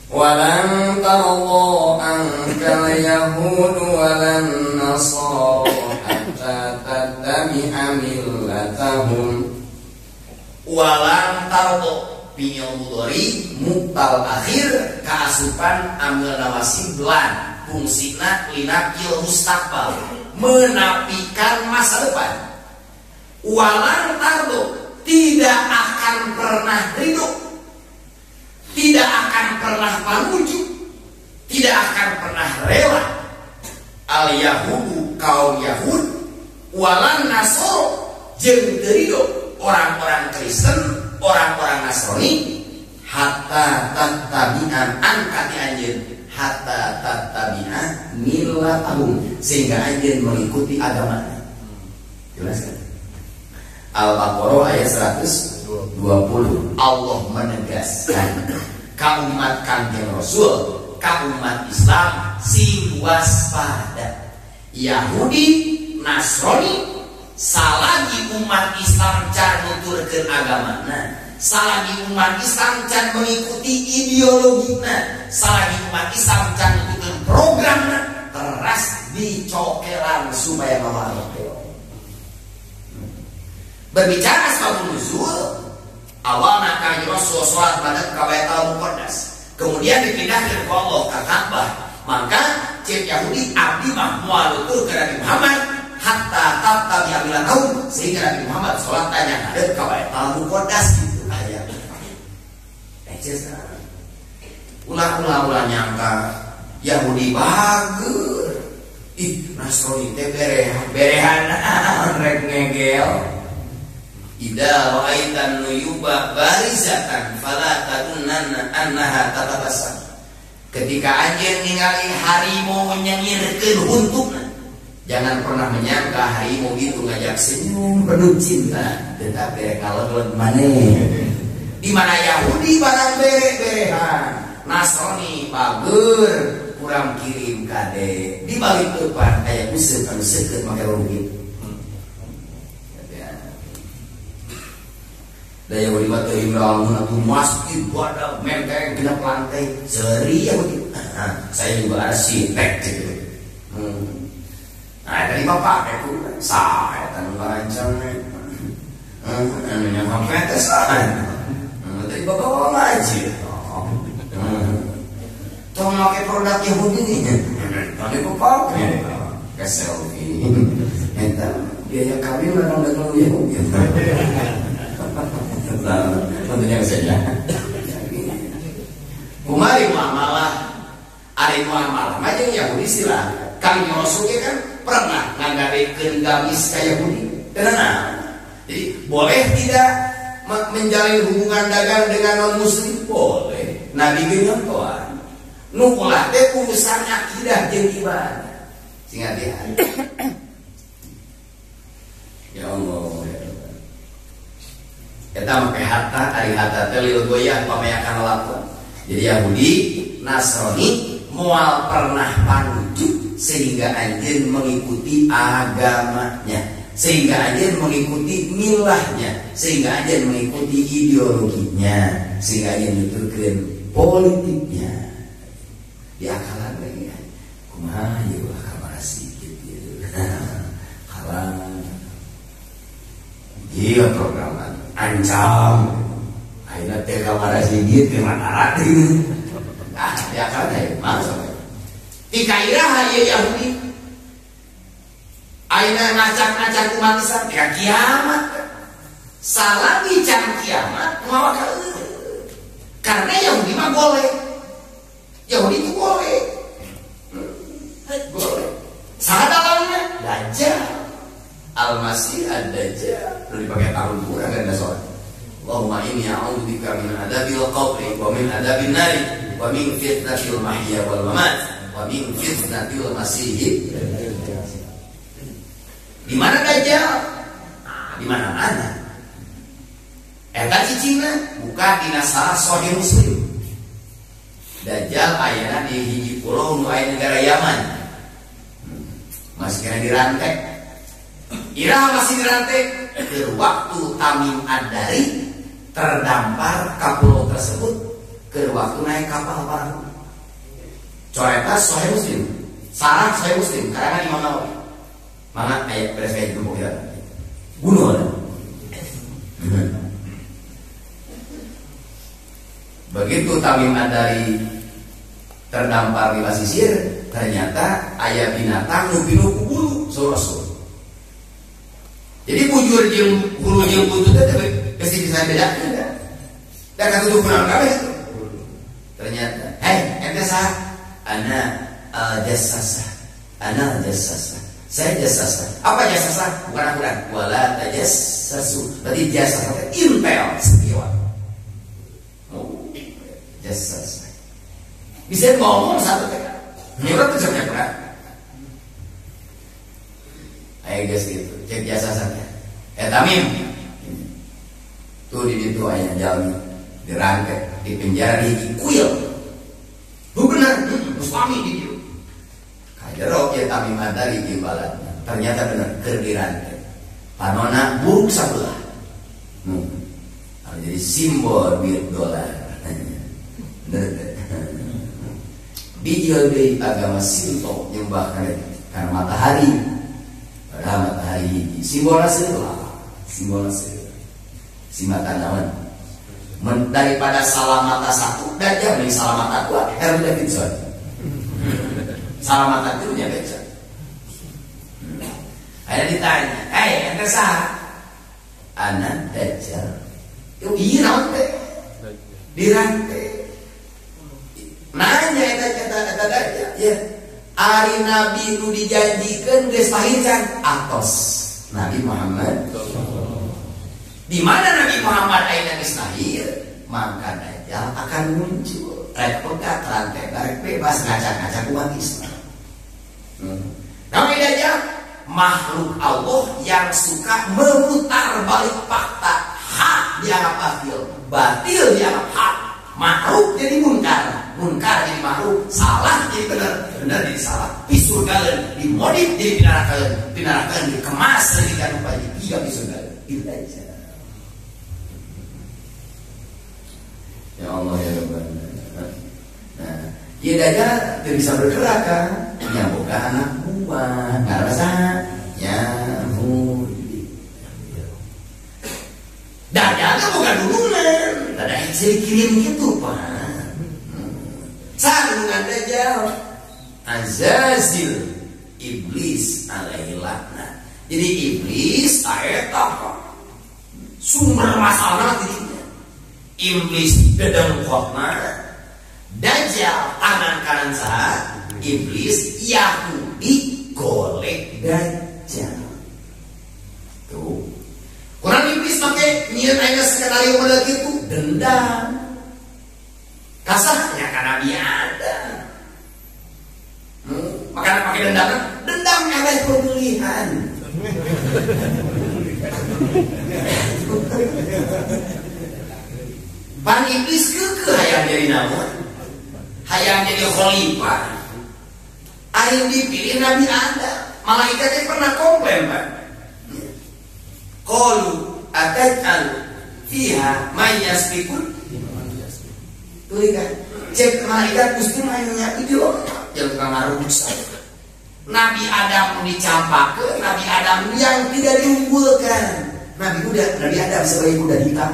Walan tarallahu ankal yahud walan nasara hatta tattabi'a millatahum. Walan tarallahu pinyol mudhari muktal akhir kaasupan amil nawasib lan fungsina linakil mustaqbal menafikan masa depan. Walan tarallahu tidak akan pernah ridho, tidak akan pernah panuju, tidak akan pernah rela al-yahudu kaum Yahud walan nasoro jeung teu ridho orang-orang Kristen, orang-orang Nasrani hatta tattabi'an angkati anjeun hatta tattabi'a millatahum sehingga anjeun mengikuti agamanya. Jelas kan? Al-Baqarah ayat 120. Allah menegaskan ka umat Kanjeng Rasul, ka umat Islam sing waspada. Yahudi, Nasrani, salagi umat Islam can nuturkeun agamana, salagi umat Islam can mengikuti ideologina, salagi umat Islam can nuturkeun programna, teras dicokelan supaya ngawal. Berbicara asbabun nuzul, awalnya kami Rasul sholat pada Baitul Muqaddas, kemudian dipindahkan ke Allah ke Ka'bah. Maka cek Yahudi abdi mah moal utur ke Nabi Muhammad hatta tabi amila tahun, sehingga Nabi Muhammad sholat tanya ada ke Baitul Muqaddas gitu ayat. Ulah nyangka Yahudi bager, Nasrani teh berehan rek ngegel. Ida ra'aitan nuyuba barizatan fala tadunnan annaha tatabassam. Ketika anjeun ningali harimau nyengirkeun huntupna, jangan pernah menyangka harimau itu ngajak senyum penuh cinta, tetapi kalau maneh di mana Yahudi barang bere-berehan, Nasrani bager, kurang kirim kade, di balik depan aya useup anu seukeut make rugi. Daya Yahudi mah teu imraun atuh masjid badak menteng genep lantai seuri Yahudi. Saya juga arsitek gitu. Nah, dari bapak itu saya tan ngarancang anu nya sampai teh saha. Dari bapak ngaji. Tong make produk Yahudi nih. Tadi bapak ke selfie. Eta biaya kami orang datang Yahudi. Tentunya saja. Kumari muamalah, ari muamalah mah jeung Yahudi silakan. Kang Rasul kan pernah ngagawekeun gamis ka Yahudi. Tenang. Jadi boleh tidak menjalin hubungan dagang dengan non muslim? Boleh. Nabi ge nyontohan. Nu ulah teh urusan akidah jeung ibadah. Sing hati-hati. Ya Allah. Kita pakai harta, hari harta telil goyah pamayakan lakon. Jadi Yahudi, Nasrani mual pernah panujuk sehingga anjeun mengikuti agamanya, sehingga anjeun mengikuti milahnya, sehingga anjeun mengikuti ideologinya, sehingga anjeun nuturkeun politiknya. Diakalan lagi kan. Kumaha ieu kabar sikit ieu. Kalah. Iya programan ancam akhirnya tega marah sedikit ke matarat ya kan ya maksudnya tika iraha ya Yahudi akhirnya ngacak-ngacak umat Islam ya kiamat salah bicara kiamat mawakal karena Yahudi mah boleh Yahudi itu boleh salah dalamnya Dajjal Al-Masih ad-Dajjal lalu dipakai tahun kurang ada soal. Allahumma inni a'udzubika min adzabil qabri wa min adzabin nari wa min fitnatil mahya wal mamat wa min fitnatil masih. Di mana Dajjal? Di mana-mana. Eta cicingna buka dina salah sahih Muslim. Dajjal ayana di hiji pulau nu aya negara Yaman. Masih kena dirantai. Ira masih dirantai ke waktu Tamim Ad-Dari terdampar ke pulau tersebut ke waktu naik kapal perahu. Coretas Sahih Muslim, sarah Sahih Muslim, karangan Imam Nawawi. Mana ayat presiden itu kira bunuh. Begitu Tamim Ad-Dari terdampar di pasisir, ternyata ayat binatang nu pinuh ku bulu Rasul. Jadi bujur jeung hulu jeung buntut teh pasti bisa bedakeun kan. Da katutup kurang kabeh itu. Ternyata, ente saha? Ana jassasa. Ana jassasa. Saya jassasa. Apa jassasa? Bukan akuran. Wala tajassasu. Berarti jasa kata intel setiwa. Jassasa. Bisa ngomong satu kata. Nyurat tuh sampai berat. Ayo guys gitu, cek jasa saja. Tamim, tuh di situ ayah jalan dirangkai, di penjara di kuil. Lu benar, Muslimi di situ. Kajerok ya Tamim Ad-Dari di balat. Ternyata benar kerdirangkai. Panona buruk sebelah. Jadi simbol $1. Dijieun deui agama Sinto nyembah karena matahari. Padahal matahari simbolna seula. Simbolna seula. Si mata naon? Daripada salah mata satu, Dajjal mending salah mata dua. Harun Davidson. Salah mata itu nya beca. Ada ditanya, ente saha? Anak Dajjal. Yo iya naon teh? Dirantai. Nanya eta Dajjal, ya. Ari Nabi nu dijanjikeun geus lahir can atos. Nabi Muhammad. Di mana Nabi Muhammad ayeuna geus lahir, maka Dajjal akan muncul. Rek pegat rantai barek bebas ngacak-ngacak umat Islam. Nabi Dajjal makhluk Allah yang suka memutar balik fakta. Hak dianggap batil, batil dianggap hak. Makhluk jadi munkar, munkar jadi makhluk, salah jadi benar, benar jadi salah. Di surga dimodif jadi pinarakan, dikemas sedemikian rupa jadi tiga di surga. Itu aja. Ya Allah ya Rabbana. Nah, dia Dajjal tidak bisa bergerak kan? Yang bukan anak buah, nggak rasa nyamuk. Dajjal bukan duluan, ada yang dikirim gitu pak. Sarungan Dajjal, Azazil, iblis alaihi laknat. Jadi iblis eta sumber masalah dirinya. Iblis bedeng khotna, Dajjal tangan kanan saha, iblis Yahudi golek Dajjal. Tuh. Kurang iblis pakai niat aja skenario model gitu, dendam. Kasarnya karena dia ada. Makanya pakai dendam eleh pemilihan. Pan iblis kekeh hayang jadi namun, hayang jadi khalifah. Ayo dipilih Nabi Adam. Malaikatnya pernah komplain pak. Qalu ataj'al fiha may yasbiqun. Tuh kan, cek malaikat Gusti mainnya itu yang ngarusak. Nabi Adam dicampakeun, Nabi Adam yang tidak diunggulkan. Nabi Adam sebagai kuda hitam.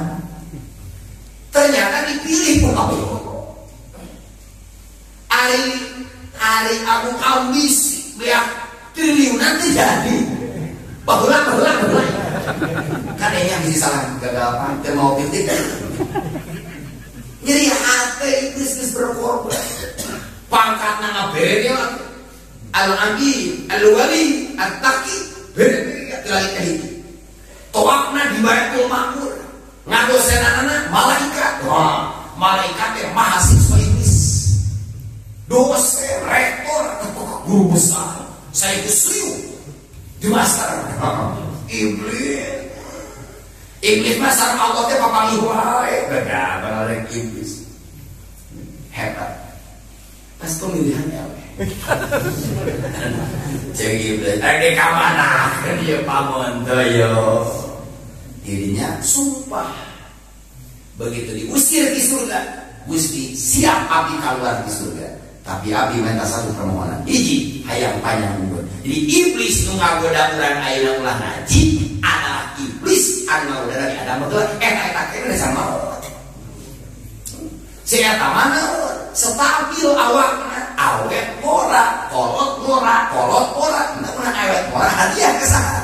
Ternyata dipilih pun Allah. Ari Abu Qabis lihat triliunan terjadi. Bahulah. Kan yang bisa salah gagal apa? Mau pilih kan? Jadi hati iblis berkorban. Pangkatnya ngabere al-Abi, al-Wali, al-Taqi, bere lagi kahiti. Tawafna di Baitul Ma'mur. Ngadosenana malaikat. Wah, malaikat yang mahasiswa iblis. Dosen, rektor, guru besar. Saya itu serius di master. Iblis masar Allah teh papangi wae. Beda bareng iblis. Hebat. Pas pemilihannya we. Cek iblis, di kamana? Kan dia pamon toyo. Dirinya sumpah. Begitu diusir di surga, Gusti siap api keluar di surga. Tapi api minta satu permohonan. Hiji, hayang panjang umur. Jadi iblis nu ngagoda urang ayeuna ulah ngaji adalah iblis anu ngagoda Nabi Adam betul. Eta kene sama. Si eta mana stabil awakna, awet ora, kolot ora. Mun awet ora hadiah ke saha?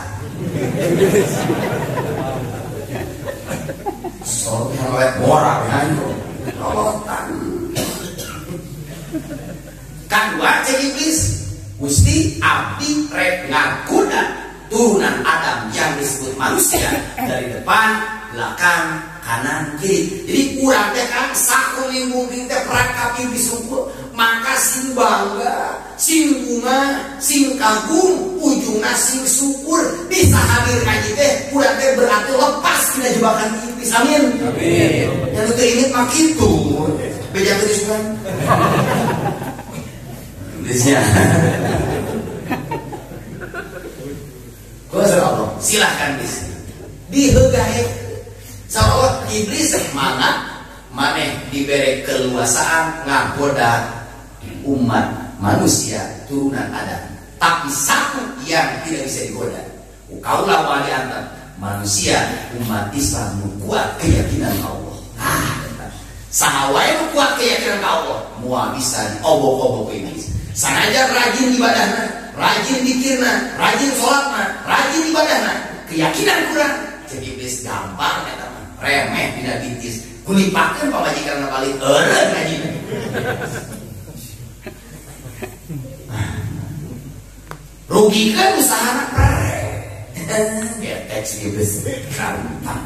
So yang awet ora benar. Kolotan. Kedua cek iblis, Gusti abdi rek ngagoda turunan Adam yang disebut manusia dari depan, belakang, kanan, kiri. Jadi kurang teh kan sakuling mungkin teh prakap iblis unggul, maka sing bangga, sing bunga, sing kagum, ujungna sing syukur bisa hadir ngaji teh, kurang teh berarti lepas tina jebakan iblis. Amin. Amin. Yang itu inget mah kitu. Beja teh disukan. Iblisnya. Allah, silahkan bis. Dihegahe. Seolah iblis mana diberi keluasaan ngagoda umat manusia turunan Adam, tapi satu yang tidak bisa digoda. Kaulah wali antam manusia umat Islam kuat keyakinan Allah. Sahawai kuat keyakinan Allah, mual bisa obok-obok iblis. Sanaja rajin ibadahna, rajin dikirna, rajin sholatna, rajin ibadahna, keyakinan kurang. Jadi iblis gampang eta mah, remeh tidak bitis. Kulipakeun pamajikanna balik eureun rajin. Rugikan usaha getek si iblis gampang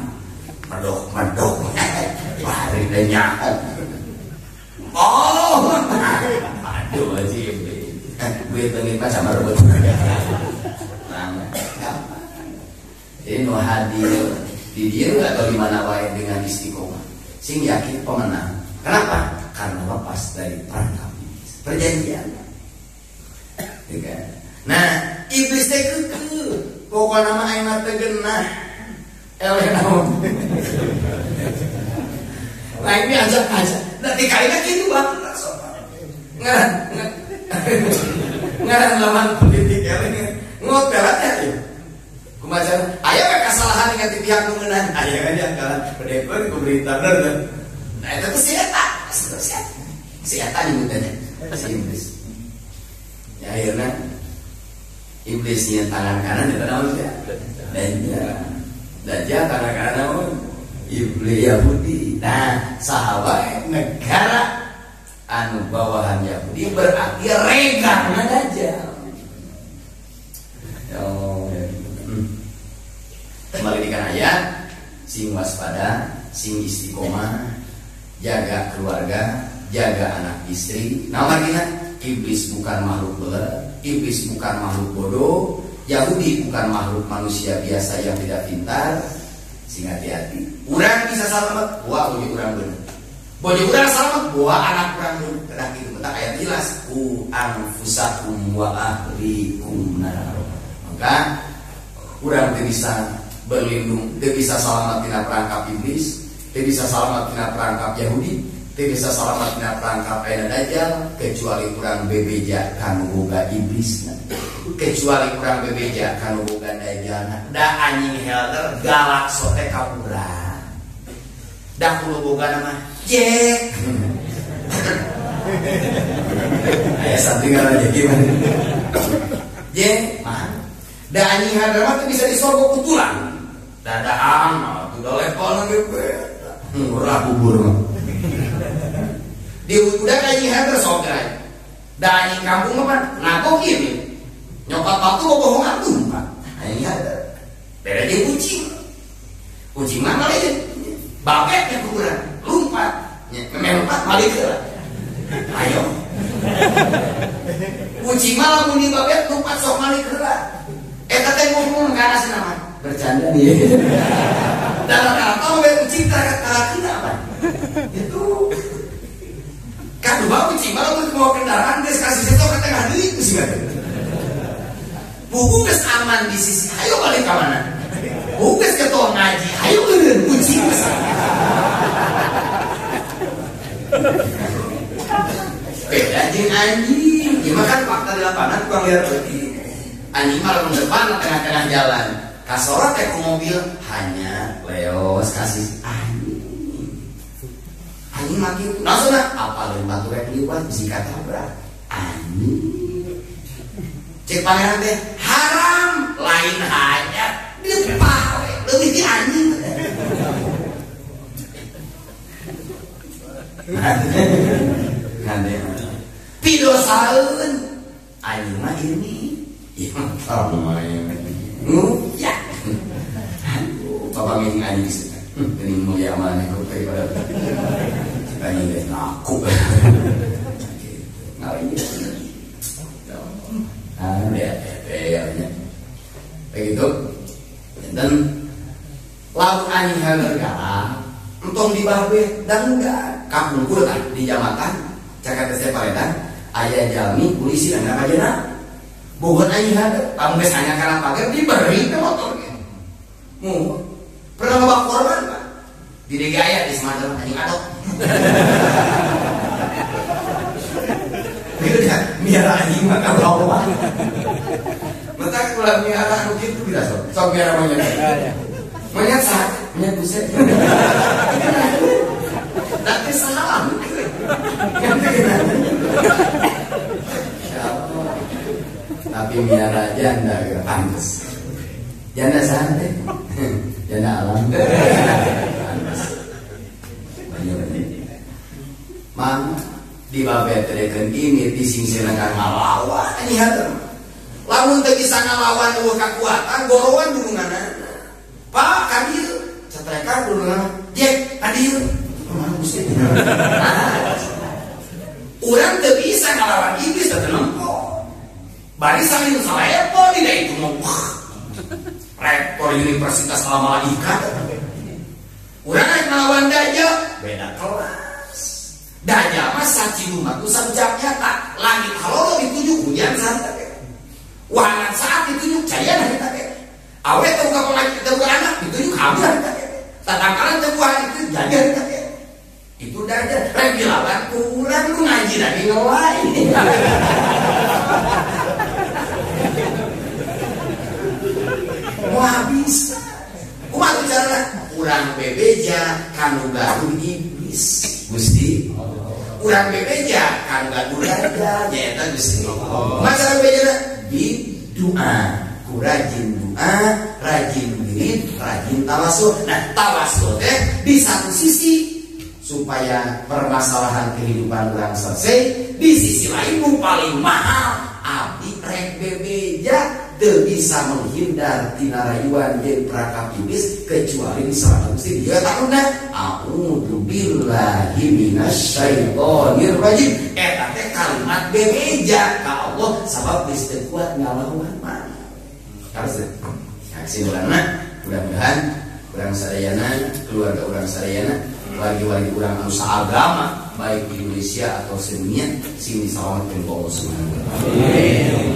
medok bari dan nyaok. Oh aduh si iblis gue tengin mah sama rebut jadi nu hadir di dia atau di mana wae dengan istiqomah sing yakin pemenang. Kenapa? Karena lepas dari perangkap perjanjian. Nah, iblis teh kekeh. Pokokna mah ayeuna teh geunah. Eleh naon. Lain bi aja. Da tikalina kitu Bang. Ngaran lawan politik eleh. Ngopelat ya. Kumaha aya we kasalahan dengan ti pihak nu meunang. Aya kan ya kalan pedepan pemerintah bener. Nah, itu si eta. Si eta nyebutnya. Si iblis. Ya akhirnya iblisnya tangan kanan itu namanya Dajjal tangan kanan namanya iblis Yahudi. Nah sahabat negara anu bawahan Yahudi berarti regarna Dajjal. Kembali di ayat sing waspada, sing istiqomah, jaga keluarga, jaga anak istri. Nah margina iblis bukan makhluk beler, iblis bukan makhluk bodoh, Yahudi bukan makhluk manusia biasa yang tidak pintar. Sing hati-hati. Urang bisa selamat, buah bojo urang bener. Bojo urang selamat, buah anak urang bener. Kedah kitu tentang ayat jelas. Ku anfusakum wa ahlikum nar. Maka urang teu bisa berlindung, teu bisa selamat tina perangkap iblis, teu bisa selamat tina perangkap Yahudi, teu bisa selamat tina perangkap ayeuna Dajjal kecuali kurang bebeja kanu boga iblisna. Kecuali kurang bebeja kanu boga Dajjalna. Da anjing helder galak sote ka urang. Da kulo boga nama Jek. Aya sampingan aja gimana? Jek, mah. Da anjing helder mah bisa disogok kutulan. Dadaan tuh da level ge. Murah bubur mah. Di udah anjing helder sok aja. Da anjing kampung mah nago gini. Nyokot waktu bohongan tuh Pak. Anjing helder. Beda dia kucing. Kucing mah malah babeknya kurang. Lompat. Melompat balik ke. Ayo. Kucing mah lamun di babek lompat sok balik ke. Eta teh ngomong kana nama. Bercanda dia. Dalam kata mau kucing tara-tara apa? Itu kan bawa kucing malah mau kendaraan geus kasih setok ke tengah deui ku sih. Buku geus aman di sisi. Ayo balik ka mana? Buku geus ketua ngaji. Ayo eureun kucing geus. Beda jeung anjing. Gimana kan fakta di lapangan tukang liar lagi. Anjing malah di depan tengah-tengah jalan. Kasorot teh ku mobil hanya leos kasih anjing. Anjing makin langsung apa lain batu rek liwat bisi katabrak. Anjing. Cek pangeran teh haram lain hanya dipawe leuwih ti anjing. Ngade. Pidosaeun anjing mah ini. Ieu mah ya. Bapak nging anjing sih. Ini mulia mana kok daripada anjing teh ngaku. Ngawin. Ya. Begitu. Dan laut anjing haler galak, entong di babe dan enggak kampung kurang di Jamatan, Jakarta Separetan, aya jalmi polisi dan ngajana. Bogot anjing haler, tamu geus anya kana pager diberi ke motor ge. Pernah bawa korban Pak? Di Degaya di Sumatera anjing adok. Beda miara anjing maka bawah. Mata kalau miara anu kitu bisa sok miara monyet. Monyet sah, monyet buset. Tapi salah. Tapi miara janda gak pantas. Janda santai, janda alam. Pantas. Mang di babetrekeun ini disingsireunkan ngalawan ini hatem. Lamun teu bisa ngalawan eueuh kakuatan gorowan dulunganna. Pak kadieu cetrekan dulunganna. Jek kadieu. Mana Gusti? Urang teu bisa ngalawan iblis teu nempo. Bari salin salaepo dina itu mah. Rektor Universitas Al-Malaikat. Urang rek ngalawan Dajjal beda kelas. Dajjal mah sacium mah ku sabjapnya tak langit halolo dituju hujan santai. Wahanan saat dituju cayana kita teh. Awe teu ka pangajak teu ka anak dituju hamil kita teh. Tatangkalan teu buah itu jadi kita teh. Itu Dajjal rek dilawan ku urang ku ngaji lagi ngelain. Wah bisa. Kumaha carana? Urang bebeja kanu gaduh iblis. Gusti urang bebeja kanu gaduh Dajjal nyaeta Gusti. Masalah bebeja di doa, ku rajin doa, rajin wirid, rajin tawasul. Nah, tawasul teh di satu sisi supaya permasalahan kehidupan urang selesai, di sisi lain nu paling mahal abdi rek bebeja teu bisa menghindar tina rayuan jeung prakap iblis kecuali salah Gusti dia takuna a'udzu billahi minasyaitonir rajim. Eta teh kalimat bebeja ka Allah sabab geus teu kuat ngalawan mah. Harus kesimpulanna mudah-mudahan urang sadayana keluarga urang sadayana wargi-wargi urang anu saagama baik di Indonesia atau sedunia sing disalamatkeun ku Allah Subhanahu wa taala. Amin.